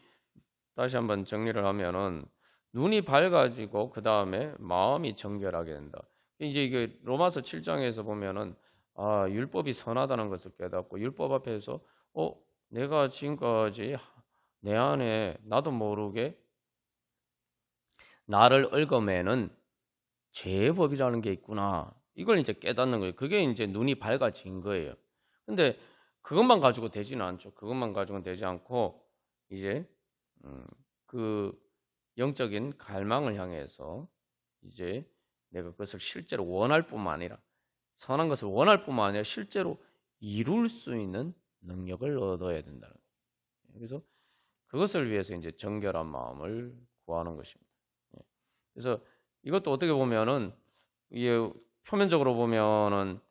다시 한번 정리를 하면은 눈이 밝아지고 그 다음에 마음이 정결하게 된다. 이제 이게 로마서 7장에서 보면은 율법이 선하다는 것을 깨닫고 율법 앞에서 내가 지금까지 내 안에 나도 모르게 나를 얽어매는 죄의 법이라는 게 있구나. 이걸 이제 깨닫는 거예요. 그게 이제 눈이 밝아진 거예요. 근데 그것만 가지고 되지는 않죠. 그것만 가지고는 되지 않고 이제 그 영적인 갈망을 향해서 이제 내가 그것을 실제로 원할 뿐만 아니라 선한 것을 원할 뿐만 아니라 실제로 이룰 수 있는 능력을 얻어야 된다는 거예요. 그래서 그것을 위해서 이제 정결한 마음을 구하는 것입니다. 그래서 이것도 어떻게 보면은 이게 표면적으로 보면은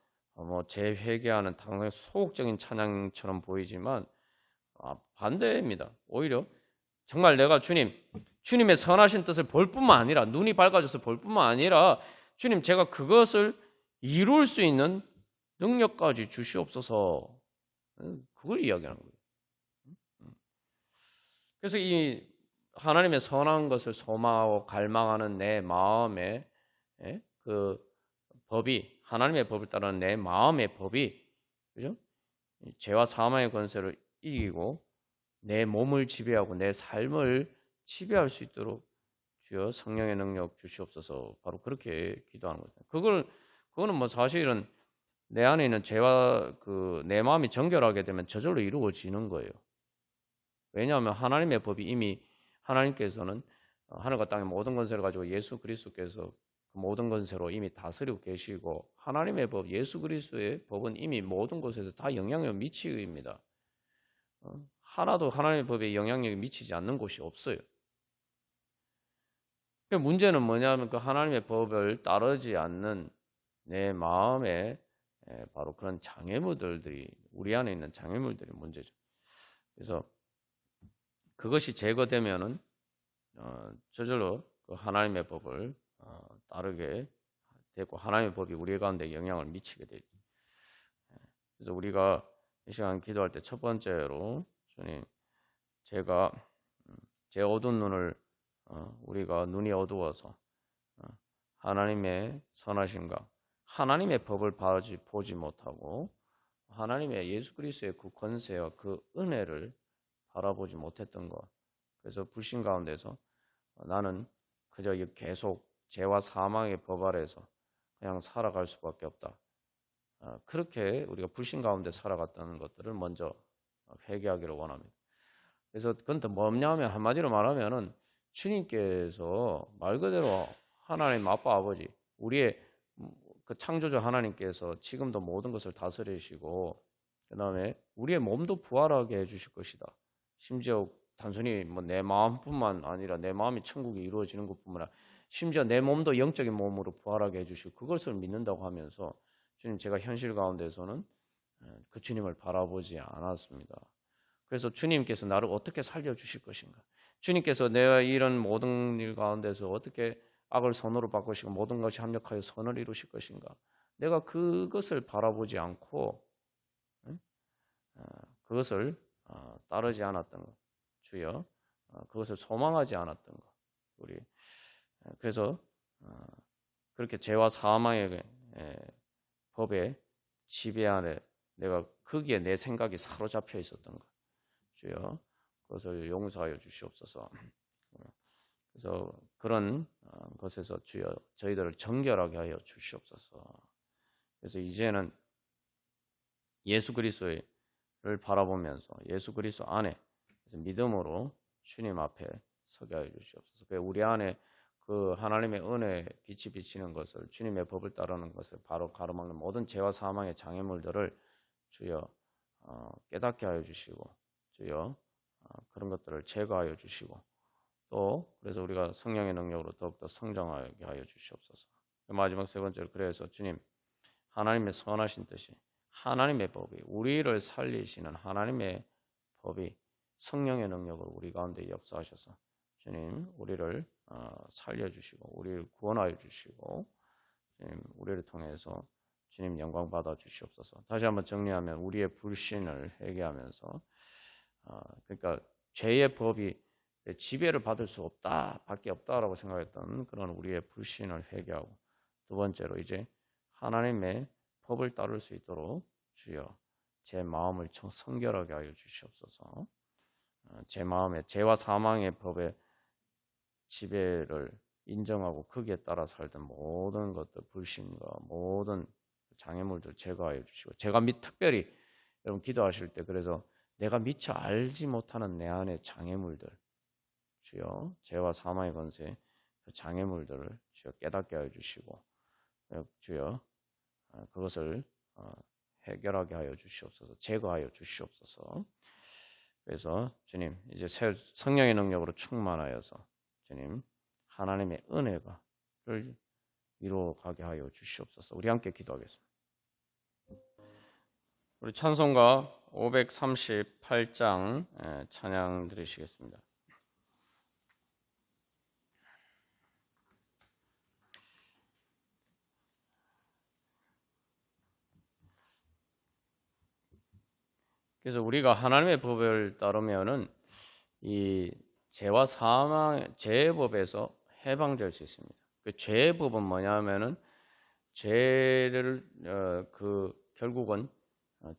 재회개하는 당연히 소극적인 찬양처럼 보이지만 반대입니다. 오히려 정말 내가 주님의 선하신 뜻을 볼 뿐만 아니라 눈이 밝아져서 볼 뿐만 아니라 주님 제가 그것을 이룰 수 있는 능력까지 주시옵소서. 그걸 이야기하는 거예요. 그래서 이 하나님의 선한 것을 소망하고 갈망하는 내 마음에 그 법이 하나님의 법을 따르는 내 마음의 법이 그죠? 죄와 사망의 권세를 이기고 내 몸을 지배하고 내 삶을 지배할 수 있도록 주여 성령의 능력 주시옵소서. 바로 그렇게 기도하는 거죠. 그거는 사실은 내 안에 있는 죄와 내 마음이 정결하게 되면 저절로 이루어지는 거예요. 왜냐하면 하나님의 법이 이미 하나님께서는 하늘과 땅의 모든 권세를 가지고 예수 그리스도께서 그 모든 권세로 이미 다스리고 계시고 하나님의 법, 예수 그리스도의 법은 이미 모든 곳에서 다 영향력을 미치입니다. 하나도 하나님의 법에 영향력이 미치지 않는 곳이 없어요. 문제는 뭐냐면 그 하나님의 법을 따르지 않는 내 마음에 바로 그런 장애물들이 우리 안에 있는 장애물들이 문제죠. 그래서 그것이 제거되면은 저절로 그 하나님의 법을 따르게 되고 하나님의 법이 우리 가운데 영향을 미치게 되죠. 그래서 우리가 이 시간 기도할 때 첫 번째로 주님 제가 제 어두운 눈을 우리가 눈이 어두워서 하나님의 선하심과 하나님의 법을 보지 못하고 하나님의 예수 그리스도의 그 권세와 그 은혜를 바라보지 못했던 것. 그래서 불신 가운데서 나는 그저 계속 죄와 사망의 법 아래에서 그냥 살아갈 수밖에 없다. 그렇게 우리가 불신 가운데 살아갔다는 것들을 먼저 회개하기를 원합니다. 그래서 그건 또 뭐냐면 한마디로 말하면은 주님께서 말 그대로 하나님 아빠 아버지 우리의 그 창조주 하나님께서 지금도 모든 것을 다스리시고 그다음에 우리의 몸도 부활하게 해주실 것이다. 심지어 단순히 내 마음뿐만 아니라 내 마음이 천국이 이루어지는 것뿐만 아니라 심지어 내 몸도 영적인 몸으로 부활하게 해주시고 그것을 믿는다고 하면서 주님 제가 현실 가운데서는 그 주님을 바라보지 않았습니다. 그래서 주님께서 나를 어떻게 살려주실 것인가? 주님께서 내가 이런 모든 일 가운데서 어떻게 악을 선으로 바꾸시고 모든 것이 합력하여 선을 이루실 것인가? 내가 그것을 바라보지 않고 그것을 따르지 않았던 것, 주여 그것을 소망하지 않았던 것, 우리 그래서 그렇게 죄와 사망의 법의 지배 안에 내가 거기에 내 생각이 사로잡혀 있었던 것, 주여 그것을 용서하여 주시옵소서. 그래서 그런 것에서 주여 저희들을 정결하게 하여 주시옵소서. 그래서 이제는 예수 그리스도를 바라보면서 예수 그리스도 안에 믿음으로 주님 앞에 서게 하여 주시옵소서. 우리 안에 그 하나님의 은혜 빛이 비치는 것을 주님의 법을 따르는 것을 바로 가로막는 모든 죄와 사망의 장애물들을 주여 깨닫게 하여 주시고 주여 그런 것들을 제거하여 주시고 또 그래서 우리가 성령의 능력으로 더욱더 성장하게 하여 주시옵소서. 마지막 세 번째로 그래서 주님 하나님의 선하신 뜻이, 하나님의 법이, 우리를 살리시는 하나님의 법이 성령의 능력으로 우리 가운데 역사하셔서 주님 우리를 살려주시고 우리를 구원하여 주시고 주님 우리를 통해서 주님 영광 받아 주시옵소서. 다시 한번 정리하면 우리의 불신을 회개하면서 그러니까 죄의 법이 지배를 받을 수 없다 밖에 없다라고 생각했던 그런 우리의 불신을 회개하고, 두 번째로 이제 하나님의 법을 따를 수 있도록 주여 제 마음을 성결하게 하여 주시옵소서. 제 마음에 죄와 사망의 법의 지배를 인정하고 거기에 따라 살던 모든 것들, 불신과 모든 장애물들 제거하여 주시고, 제가 특별히 여러분 기도하실 때 그래서 내가 미처 알지 못하는 내 안의 장애물들, 주여 죄와 사망의 권세 그 장애물들을 주여 깨닫게 하여 주시고 주여 그것을 해결하게 하여 주시옵소서. 제거하여 주시옵소서. 그래서 주님 이제 성령의 능력으로 충만하여서 주님 하나님의 은혜가를 이루어가게 하여 주시옵소서. 우리 함께 기도하겠습니다. 우리 찬송가 538장 찬양 드리시겠습니다. 그래서 우리가 하나님의 법을 따르면은 이 죄와 사망, 죄의 법에서 해방될 수 있습니다. 그 죄의 법은 뭐냐면은 죄를 결국은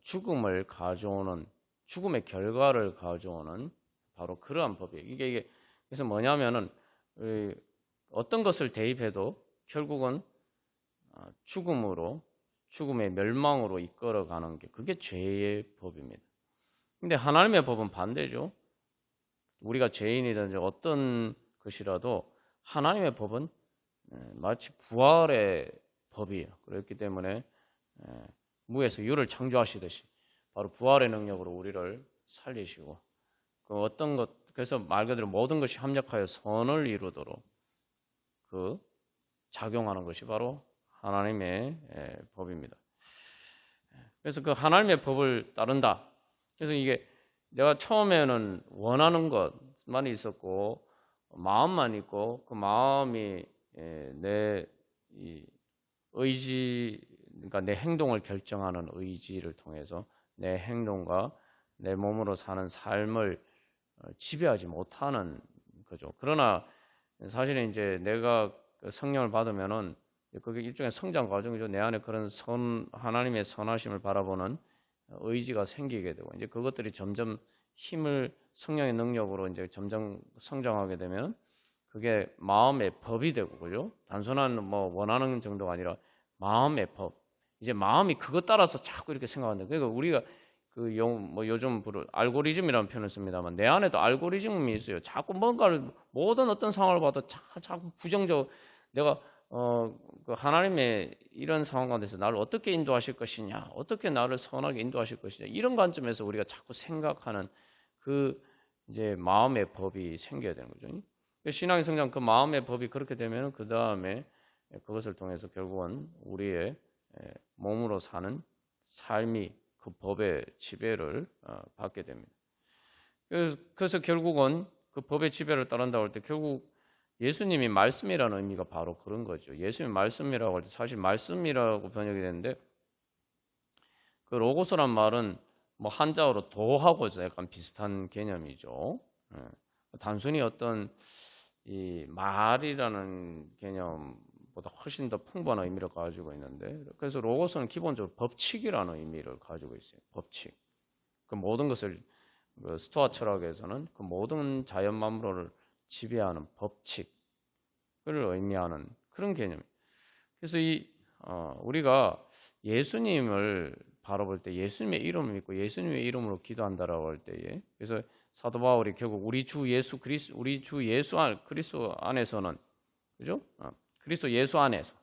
죽음을 가져오는, 죽음의 결과를 가져오는 바로 그러한 법이에요. 이게 그래서 뭐냐면은 어떤 것을 대입해도 결국은 죽음의 멸망으로 이끌어가는 게 그게 죄의 법입니다. 근데 하나님의 법은 반대죠. 우리가 죄인이든지 어떤 것이라도 하나님의 법은 마치 부활의 법이에요. 그렇기 때문에 무에서 유를 창조하시듯이 바로 부활의 능력으로 우리를 살리시고 그 어떤 것, 그래서 말 그대로 모든 것이 합력하여 선을 이루도록 그 작용하는 것이 바로 하나님의 법입니다. 그래서 그 하나님의 법을 따른다. 그래서 이게 내가 처음에는 원하는 것만 있었고 마음만 있고 그 마음이 내 의지, 그러니까 내 행동을 결정하는 의지를 통해서 내 행동과 내 몸으로 사는 삶을 지배하지 못하는 거죠. 그러나 사실은 이제 내가 성령을 받으면은 그게 일종의 성장 과정이죠. 내 안에 그런 하나님의 선하심을 바라보는 의지가 생기게 되고 이제 그것들이 점점 힘을 성령의 능력으로 이제 점점 성장하게 되면 그게 마음의 법이 되고, 그죠? 단순한 뭐 원하는 정도가 아니라 마음의 법. 이제 마음이 그것 따라서 자꾸 이렇게 생각하는데, 그러니까 우리가 요즘 알고리즘이라는 표현을 씁니다만 내 안에도 알고리즘이 있어요. 자꾸 뭔가를 모든 어떤 상황을 봐도 자꾸 부정적, 내가 그 하나님의 이런 상황 가운데서 나를 어떻게 인도하실 것이냐, 어떻게 나를 선하게 인도하실 것이냐, 이런 관점에서 우리가 자꾸 생각하는 그 이제 마음의 법이 생겨야 되는 거죠. 신앙의 성장, 그 마음의 법이 그렇게 되면 그 다음에 그것을 통해서 결국은 우리의 몸으로 사는 삶이 그 법의 지배를 받게 됩니다. 그래서 결국은 그 법의 지배를 따른다고 할 때 결국 예수님이 말씀이라는 의미가 바로 그런 거죠. 예수님이 말씀이라고 할 때 사실 말씀이라고 번역이 되는데 그 로고스란 말은 뭐 한자어로 도하고 약간 비슷한 개념이죠. 단순히 어떤 이 말이라는 개념보다 훨씬 더 풍부한 의미를 가지고 있는데, 그래서 로고스는 기본적으로 법칙이라는 의미를 가지고 있어요. 법칙. 그 모든 것을 그 스토아 철학에서는 그 모든 자연 만물을 지배하는 법칙을 의미하는 그런 개념. 그래서 우리가 예수님을 바라볼 때 예수님의 이름을 믿고 예수님의 이름으로 기도한다라고 할 때에, 그래서 사도 바울이 결국 우리 주 예수 그리스도 안에서는, 그죠? 그리스도 예수 안에서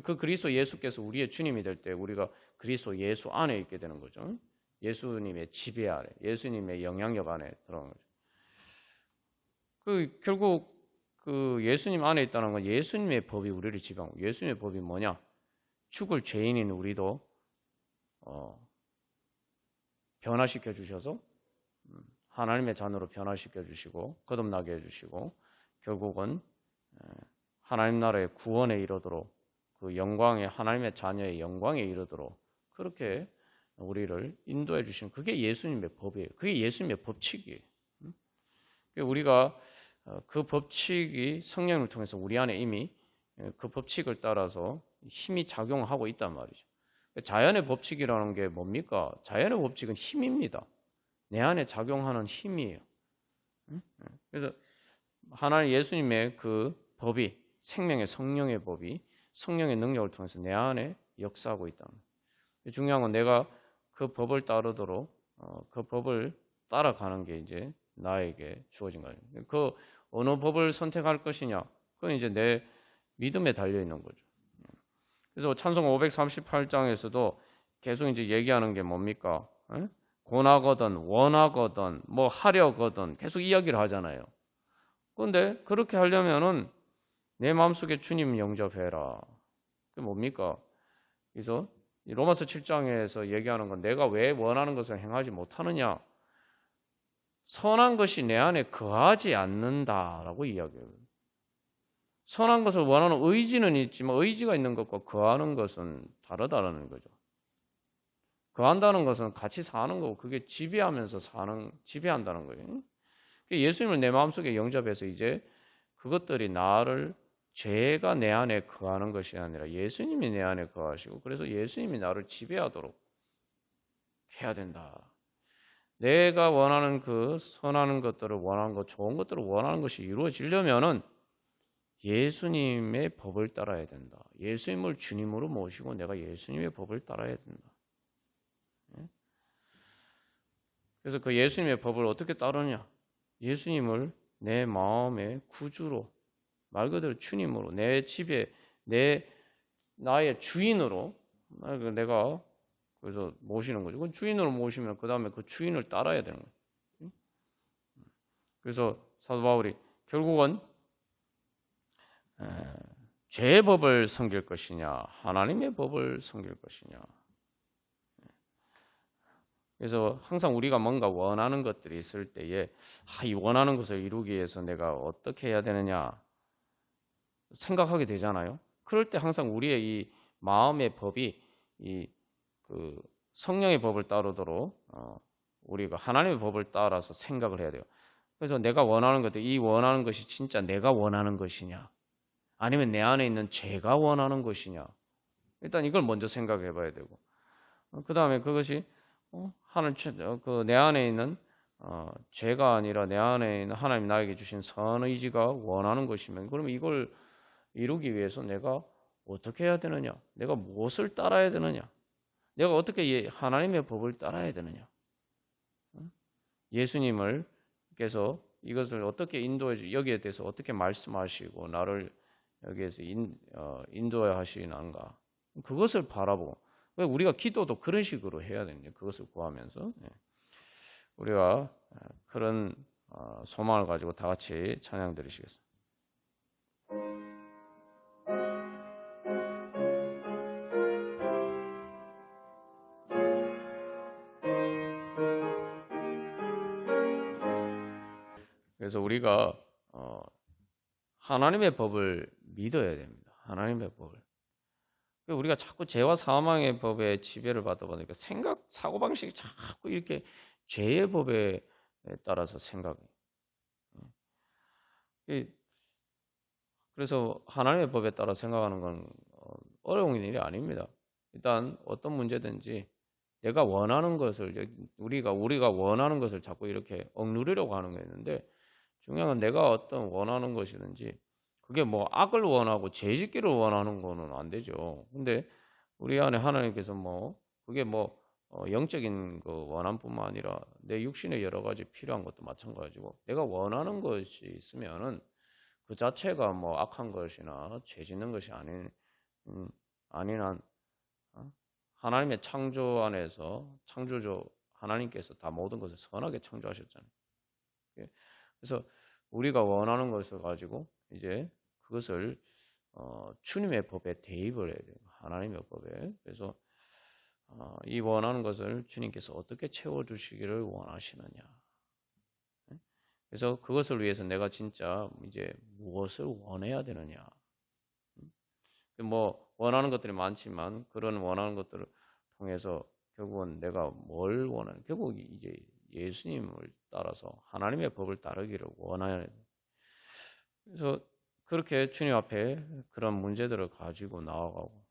그 그리스도 예수께서 우리의 주님이 될 때 우리가 그리스도 예수 안에 있게 되는 거죠. 예수님의 지배 아래, 예수님의 영향력 안에 들어가는 거죠. 결국 그 예수님 안에 있다는 건 예수님의 법이 우리를 지배하고, 예수님의 법이 뭐냐? 죽을 죄인인 우리도 변화시켜 주셔서 하나님의 자녀로 변화시켜 주시고 거듭나게 해주시고 결국은 하나님 나라의 구원에 이르도록 그 영광의 하나님의 자녀의 영광에 이르도록 그렇게 우리를 인도해 주시는 그게 예수님의 법이에요. 그게 예수님의 법칙이에요. 우리가 그 법칙이 성령을 통해서 우리 안에 이미 그 법칙을 따라서 힘이 작용하고 있단 말이죠. 자연의 법칙이라는 게 뭡니까? 자연의 법칙은 힘입니다. 내 안에 작용하는 힘이에요. 그래서 하나님 예수님의 그 법이 생명의 성령의 법이 성령의 능력을 통해서 내 안에 역사하고 있다. 중요한 건 내가 그 법을 따르도록 그 법을 따라가는 게 이제 나에게 주어진 거예요. 그 어느 법을 선택할 것이냐, 그건 이제 내 믿음에 달려 있는 거죠. 그래서 찬송 538장에서도 계속 이제 얘기하는 게 뭡니까? 권하거든, 원하거든, 뭐 하려거든 계속 이야기를 하잖아요. 그런데 그렇게 하려면은 내 마음속에 주님 영접해라. 그게 뭡니까? 그래서 로마서 7장에서 얘기하는 건 내가 왜 원하는 것을 행하지 못하느냐? 선한 것이 내 안에 거하지 않는다라고 이야기해요. 선한 것을 원하는 의지는 있지만 의지가 있는 것과 거하는 것은 다르다라는 거죠. 거한다는 것은 같이 사는 거고 그게 지배하면서 지배한다는 거예요. 예수님을 내 마음속에 영접해서 이제 그것들이 나를 죄가 내 안에 거하는 것이 아니라 예수님이 내 안에 거하시고 그래서 예수님이 나를 지배하도록 해야 된다. 내가 원하는 그 선하는 것들을 원하는 것, 좋은 것들을 원하는 것이 이루어지려면은 예수님의 법을 따라야 된다. 예수님을 주님으로 모시고 내가 예수님의 법을 따라야 된다. 그래서 그 예수님의 법을 어떻게 따르냐? 예수님을 내 마음의 구주로 말 그대로 주님으로 내 집에 나의 주인으로 내가 그래서 모시는 거죠. 그 주인으로 모시면 그 다음에 그 주인을 따라야 되는 거예요. 그래서 사도 바울이 결국은 죄의 법을 섬길 것이냐 하나님의 법을 섬길 것이냐. 그래서 항상 우리가 뭔가 원하는 것들이 있을 때에 이 원하는 것을 이루기 위해서 내가 어떻게 해야 되느냐 생각하게 되잖아요. 그럴 때 항상 우리의 이 마음의 법이 그 성령의 법을 따르도록 우리가 하나님의 법을 따라서 생각을 해야 돼요. 그래서 내가 원하는 것들, 이 원하는 것이 진짜 내가 원하는 것이냐 아니면 내 안에 있는 죄가 원하는 것이냐 일단 이걸 먼저 생각해 봐야 되고 그 다음에 그것이 내 안에 있는 죄가 아니라 내 안에 있는 하나님 나에게 주신 선의지가 원하는 것이면 그러면 이걸 이루기 위해서 내가 어떻게 해야 되느냐? 내가 무엇을 따라야 되느냐? 내가 어떻게 하나님의 법을 따라야 되느냐? 예수님께서 이것을 어떻게 인도해 여기에 대해서 어떻게 말씀하시고 나를 여기에서 인도하시는가? 그것을 바라보고 우리가 기도도 그런 식으로 해야 됩니다. 그것을 구하면서 우리가 그런 소망을 가지고 다 같이 찬양 드리시겠습니다. 그래서 우리가 하나님의 법을 믿어야 됩니다. 하나님의 법을. 우리가 자꾸 죄와 사망의 법에 지배를 받다 보니까 사고방식이 자꾸 이렇게 죄의 법에 따라서 생각해요. 그래서 하나님의 법에 따라 생각하는 건 어려운 일이 아닙니다. 일단 어떤 문제든지 내가 원하는 것을 우리가 원하는 것을 자꾸 이렇게 억누르려고 하는 게 있는데 중요한 건 내가 어떤 원하는 것이든지 그게 뭐 악을 원하고 죄 짓기를 원하는 거는 안 되죠. 근데 우리 안에 하나님께서 그게 영적인 그 원함뿐만 아니라 내 육신의 여러 가지 필요한 것도 마찬가지고 내가 원하는 것이 있으면은 그 자체가 악한 것이나 죄 짓는 것이 아닌 한 하나님의 창조 안에서 창조주 하나님께서 다 모든 것을 선하게 창조하셨잖아요. 그래서 우리가 원하는 것을 가지고 이제 그것을 주님의 법에 대입을 해야 돼요. 하나님의 법에. 그래서 이 원하는 것을 주님께서 어떻게 채워주시기를 원하시느냐. 그래서 그것을 위해서 내가 진짜 이제 무엇을 원해야 되느냐. 뭐 원하는 것들이 많지만 그런 원하는 것들을 통해서 결국은 내가 뭘 원하는, 결국 이제 예수님을 따라서 하나님의 법을 따르기를 원해야 돼. 그래서 그렇게 주님 앞에 그런 문제들을 가지고 나아가고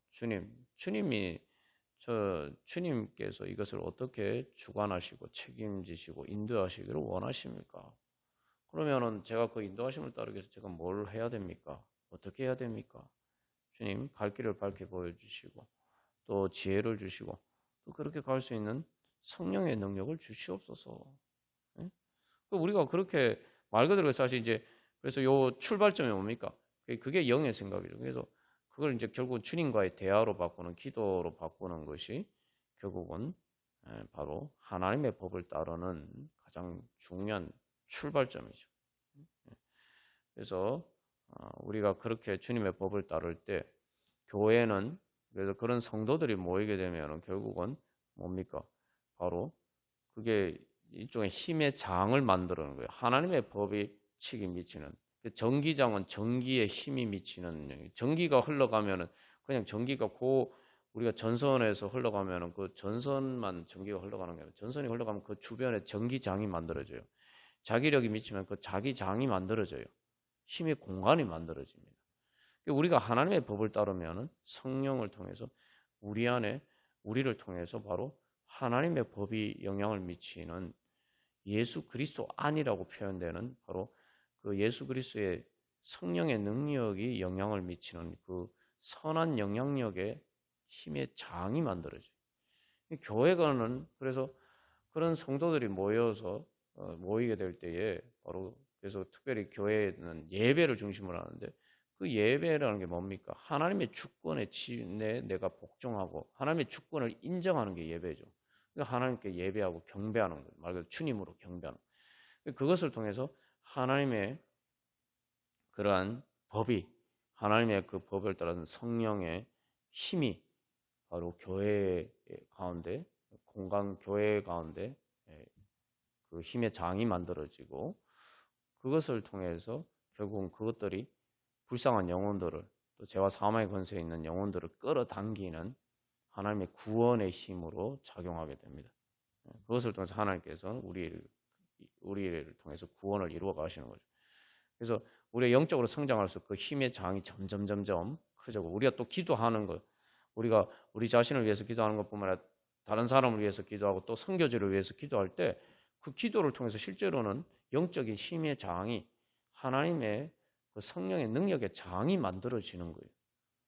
주님께서 이것을 어떻게 주관하시고 책임지시고 인도하시기를 원하십니까? 그러면은 제가 그 인도하심을 따르기 위해서 제가 뭘 해야 됩니까? 어떻게 해야 됩니까? 주님 갈 길을 밝게 보여주시고 또 지혜를 주시고 또 그렇게 갈 수 있는 성령의 능력을 주시옵소서. 예? 우리가 그렇게 말 그대로 사실 이제 그래서 요 출발점이 뭡니까? 그게 영의 생각이죠. 그래서 그걸 이제 결국 주님과의 대화로 바꾸는, 기도로 바꾸는 것이 결국은 바로 하나님의 법을 따르는 가장 중요한 출발점이죠. 그래서 우리가 그렇게 주님의 법을 따를 때 교회는, 그래서 그런 성도들이 모이게 되면 결국은 뭡니까? 바로 그게 일종의 힘의 장을 만드는 거예요. 하나님의 법이 치기 미치는. 전기장은 전기에 힘이 미치는, 전기가 흘러가면은 그냥 전기가 우리가 전선에서 흘러가면은 그 전선만 전기가 흘러가는 게 아니라 전선이 흘러가면 그 주변에 전기장이 만들어져요. 자기력이 미치면 그 자기장이 만들어져요. 힘의 공간이 만들어집니다. 우리가 하나님의 법을 따르면 성령을 통해서 우리 안에, 우리를 통해서 바로 하나님의 법이 영향을 미치는 예수 그리스도 안이라고 표현되는 바로 그 예수 그리스도의 성령의 능력이 영향을 미치는 그 선한 영향력의 힘의 장이 만들어져요. 교회가는 그래서 그런 성도들이 모이게 될 때에 바로 그래서 특별히 교회는 예배를 중심으로 하는데 그 예배라는 게 뭡니까? 하나님의 주권에 내가 복종하고 하나님의 주권을 인정하는 게 예배죠. 그러니까 하나님께 예배하고 경배하는 거예요. 말 그대로 주님으로 경배하는 거예요. 그것을 통해서 하나님의 그러한 법이, 하나님의 그 법을 따르는 성령의 힘이 바로 교회 가운데, 교회 가운데 그 힘의 장이 만들어지고 그것을 통해서 결국은 그것들이 불쌍한 영혼들을, 또 죄와 사망의 권세에 있는 영혼들을 끌어당기는 하나님의 구원의 힘으로 작용하게 됩니다. 그것을 통해서 하나님께서는 우리를 통해서 구원을 이루어 가시는 거죠. 그래서 우리가 영적으로 성장할수록 그 힘의 장이 점점 커지고, 우리가 또 기도하는 것, 우리가 우리 자신을 위해서 기도하는 것뿐만 아니라 다른 사람을 위해서 기도하고 또 선교지를 위해서 기도할 때 그 기도를 통해서 실제로는 영적인 힘의 장이, 하나님의 그 성령의 능력의 장이 만들어지는 거예요.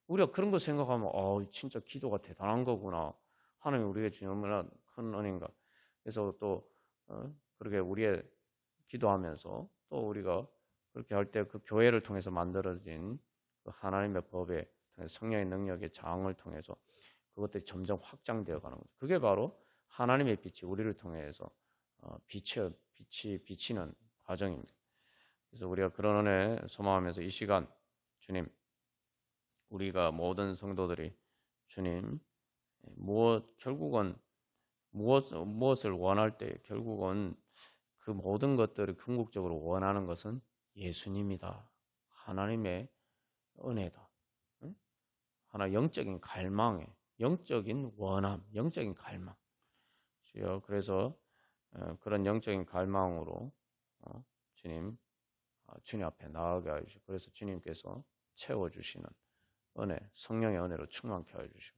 우리가 그런 거 생각하면 진짜 기도가 대단한 거구나. 하나님이 우리에게 주는 얼마나 큰 은혜인가. 그래서 또 그렇게 우리의 기도하면서 또 우리가 그렇게 할 때 그 교회를 통해서 만들어진 그 하나님의 법에 성령의 능력의 장을 통해서 그것들이 점점 확장되어 가는 거죠. 그게 바로 하나님의 빛이 우리를 통해서 빛이 비치는 과정입니다. 그래서 우리가 그런 은혜 소망하면서 이 시간 주님, 우리가 모든 성도들이 주님 결국은 무엇을 원할 때 결국은 그 모든 것들을 궁극적으로 원하는 것은 예수님이다. 하나님의 은혜다. 하나 영적인 갈망에, 영적인 원함, 영적인 갈망. 주여, 그래서 그런 영적인 갈망으로 주님 앞에 나아가게 하시고, 그래서 주님께서 채워주시는 은혜, 성령의 은혜로 충만케 하여 주시고,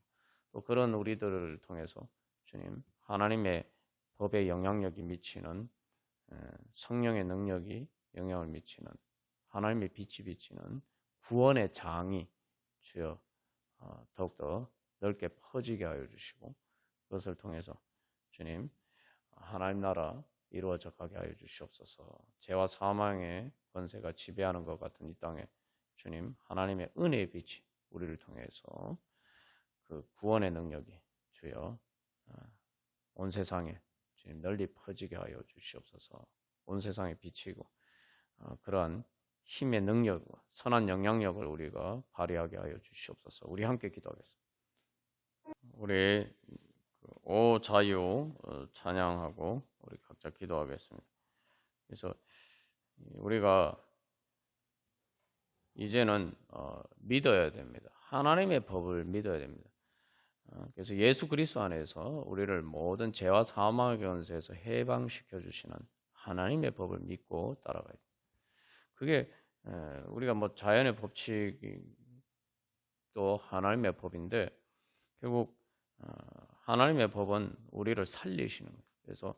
또 그런 우리들을 통해서 주님 하나님의 법의 영향력이 미치는 성령의 능력이 영향을 미치는 하나님의 빛이 비치는 구원의 장이 주여 더욱더 넓게 퍼지게 하여 주시고, 그것을 통해서 주님 하나님 나라 이루어져 가게 하여 주시옵소서. 죄와 사망의 권세가 지배하는 것 같은 이 땅에 주님 하나님의 은혜의 빛이 우리를 통해서 그 구원의 능력이 주여 온 세상에 주님 널리 퍼지게 하여 주시옵소서. 온 세상에 비치고 그러한 힘의 능력, 선한 영향력을 우리가 발휘하게 하여 주시옵소서. 우리 함께 기도하겠습니다. 우리 오 자유 찬양하고 우리 각자 기도하겠습니다. 그래서 우리가 이제는 믿어야 됩니다. 하나님의 법을 믿어야 됩니다. 그래서 예수 그리스도 안에서 우리를 모든 죄와 사망의 권세에서 해방시켜 주시는 하나님의 법을 믿고 따라가야 돼요. 그게 우리가 뭐 자연의 법칙이 또 하나님의 법인데 결국 하나님의 법은 우리를 살리시는 거예요. 그래서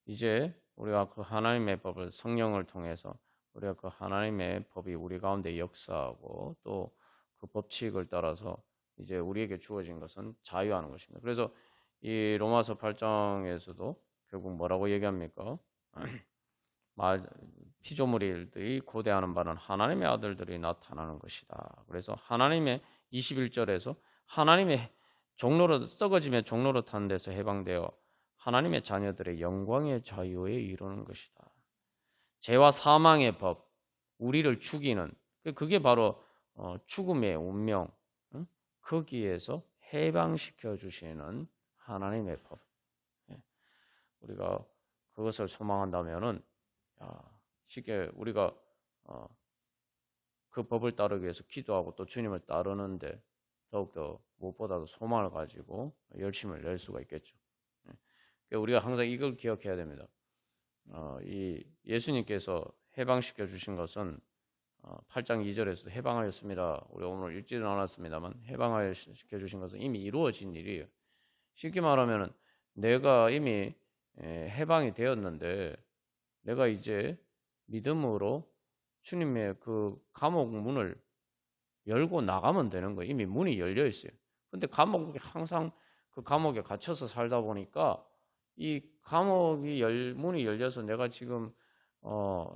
이제 우리가 그 하나님의 법을 성령을 통해서 우리가 그 하나님의 법이 우리 가운데 역사하고 또 그 법칙을 따라서 이제 우리에게 주어진 것은 자유하는 것입니다. 그래서 이 로마서 8장에서도 결국 뭐라고 얘기합니까? 피조물들이 고대하는 바는 하나님의 아들들이 나타나는 것이다. 그래서 하나님의 21절에서 하나님의 종로로 썩어지며 종로로 타는 데서 해방되어 하나님의 자녀들의 영광의 자유에 이르는 것이다. 죄와 사망의 법, 우리를 죽이는 그게 바로 죽음의 운명, 거기에서 해방시켜 주시는 하나님의 법. 우리가 그것을 소망한다면은 쉽게 우리가 그 법을 따르기 위해서 기도하고 또 주님을 따르는데 더욱더 무엇보다도 소망을 가지고 열심을 낼 수가 있겠죠. 우리가 항상 이걸 기억해야 됩니다. 이 예수님께서 해방시켜 주신 것은 8장 2절에서도 해방하였습니다. 우리 오늘 읽지는 않았습니다만 해방시켜 주신 것은 이미 이루어진 일이에요. 쉽게 말하면 내가 이미 해방이 되었는데 내가 이제 믿음으로 주님의 그 감옥 문을 열고 나가면 되는 거예요. 이미 문이 열려 있어요. 근데 감옥이 항상 그 감옥에 갇혀서 살다 보니까 이 감옥이 문이 열려서 내가 지금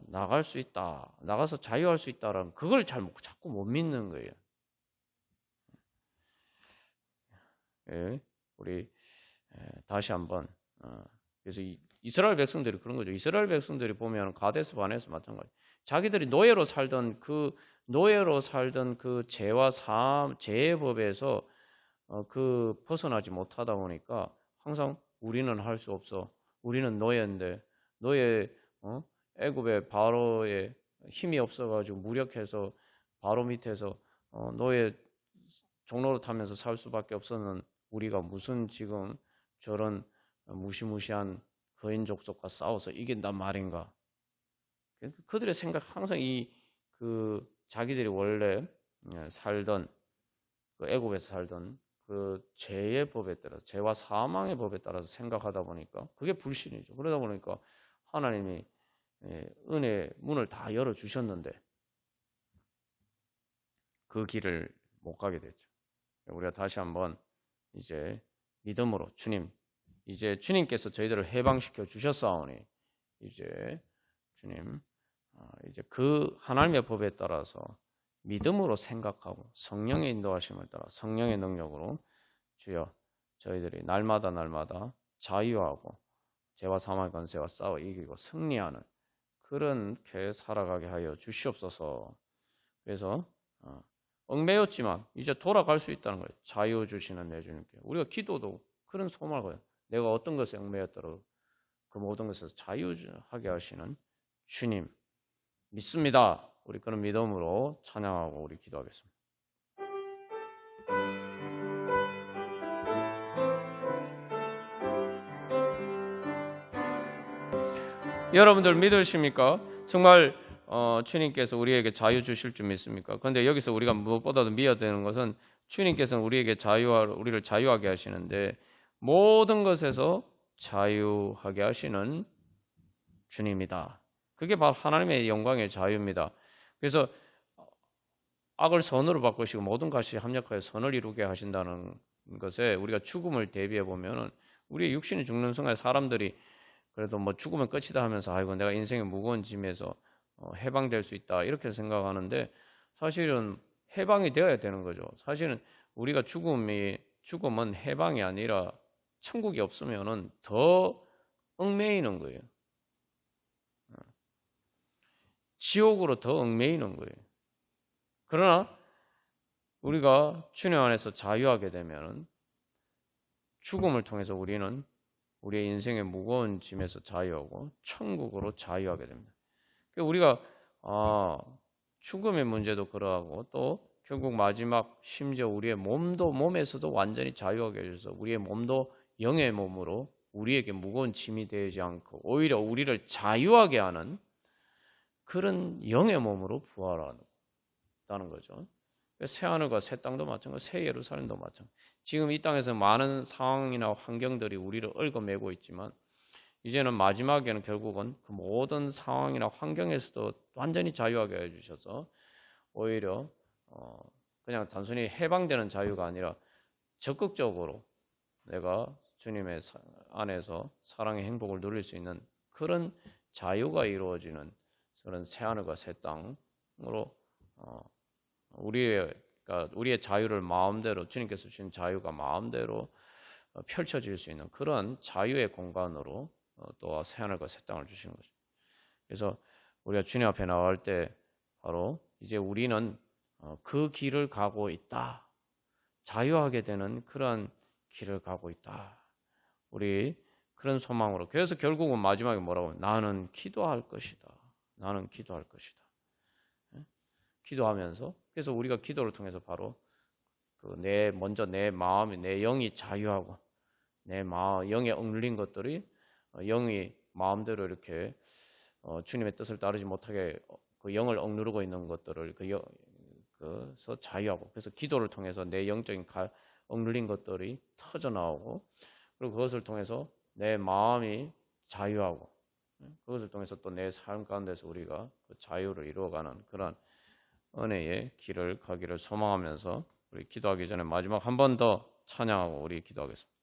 나갈 수 있다, 나가서 자유할 수 있다라는 그걸 자꾸 못 믿는 거예요. 예, 우리 다시 한번 그래서 이스라엘 백성들이 그런 거죠. 이스라엘 백성들이 보면 가데스 바네스 마찬가지. 자기들이 노예로 살던 그 죄와 죄의 법에서 그 벗어나지 못하다 보니까 항상 우리는 할 수 없어. 우리는 노예인데 애굽의 바로의 힘이 없어가지고 무력해서 바로 밑에서 노예 종로로 타면서 살 수밖에 없었는 우리가 무슨 지금 저런 무시무시한 거인 족속과 싸워서 이긴단 말인가? 그들의 생각 항상 자기들이 원래 살던 그 애굽에서 살던 그 죄의 법에 따라서 죄와 사망의 법에 따라서 생각하다 보니까 그게 불신이죠. 그러다 보니까 하나님이 은혜의 문을 다 열어 주셨는데 그 길을 못 가게 됐죠. 우리가 다시 한번 이제 믿음으로 이제 주님께서 저희들을 해방시켜 주셨사오니 이제 주님 이제 그 하나님의 법에 따라서 믿음으로 생각하고 성령의 인도하심을 따라 성령의 능력으로 주여 저희들이 날마다 자유하고 죄와 사망의 권세와 싸워 이기고 승리하는 그렇게 살아가게 하여 주시옵소서. 그래서 얽매였지만 이제 돌아갈 수 있다는 거예요. 자유 주시는 내 주님께. 우리가 기도도 그런 소망을 가요. 내가 어떤 것에 얽매였더라도 그 모든 것에서 자유하게 하시는 주님 믿습니다. 우리 그런 믿음으로 찬양하고 우리 기도하겠습니다. 여러분들 믿으십니까? 정말 주님께서 우리에게 자유 주실 줄 믿습니까? 그런데 여기서 우리가 무엇보다도 믿어야 되는 것은 주님께서는 우리에게 우리를 자유하게 하시는데 모든 것에서 자유하게 하시는 주님이다. 그게 바로 하나님의 영광의 자유입니다. 그래서 악을 선으로 바꾸시고 모든 것이 합력하여 선을 이루게 하신다는 것에 우리가 죽음을 대비해 보면은 우리의 육신이 죽는 순간 사람들이 그래도 뭐 죽으면 끝이다 하면서 아이고 내가 인생의 무거운 짐에서 해방될 수 있다 이렇게 생각하는데 사실은 해방이 되어야 되는 거죠. 사실은 우리가 죽음은 해방이 아니라 천국이 없으면은 더 얽매이는 거예요. 지옥으로 더 얽매이는 거예요. 그러나 우리가 주님 안에서 자유하게 되면은 죽음을 통해서 우리는 우리의 인생의 무거운 짐에서 자유하고 천국으로 자유하게 됩니다. 그러니까 우리가 죽음의 문제도 그러하고 또 결국 마지막 심지어 우리의 몸에서도 완전히 자유하게 해줘서 우리의 몸도 영의 몸으로 우리에게 무거운 짐이 되지 않고 오히려 우리를 자유하게 하는 그런 영의 몸으로 부활한다는 거죠. 새 하늘과 새 땅도 마찬가지고 새 예루살렘도 마찬가지고 지금 이 땅에서 많은 상황이나 환경들이 우리를 얽어매고 있지만 이제는 마지막에는 결국은 그 모든 상황이나 환경에서도 완전히 자유하게 해주셔서 오히려 그냥 단순히 해방되는 자유가 아니라 적극적으로 내가 주님의 안에서 사랑의 행복을 누릴 수 있는 그런 자유가 이루어지는 그런 새 하늘과 새 땅으로 우리의 자유를 마음대로 주님께서 주신 자유가 마음대로 펼쳐질 수 있는 그런 자유의 공간으로 또 새 하늘과 새 땅을 주시는 거죠. 그래서 우리가 주님 앞에 나갈 때 바로 이제 우리는 그 길을 가고 있다. 자유하게 되는 그런 길을 가고 있다. 우리 그런 소망으로. 그래서 결국은 마지막에 뭐라고 하면 나는 기도할 것이다. 나는 기도할 것이다. 기도하면서 그래서 우리가 기도를 통해서 바로 먼저 내 마음이 내 영이 자유하고 내 마음 영에 억눌린 것들이 영이 마음대로 이렇게 주님의 뜻을 따르지 못하게 그 영을 억누르고 있는 것들을 그래서 자유하고 그래서 기도를 통해서 내 영적인 억눌린 것들이 터져 나오고 그리고 그것을 통해서 내 마음이 자유하고 그것을 통해서 또 내 삶 가운데서 우리가 그 자유를 이루어가는 그런 은혜의 길을 가기를 소망하면서 우리 기도하기 전에 마지막 한 번 더 찬양하고 우리 기도하겠습니다.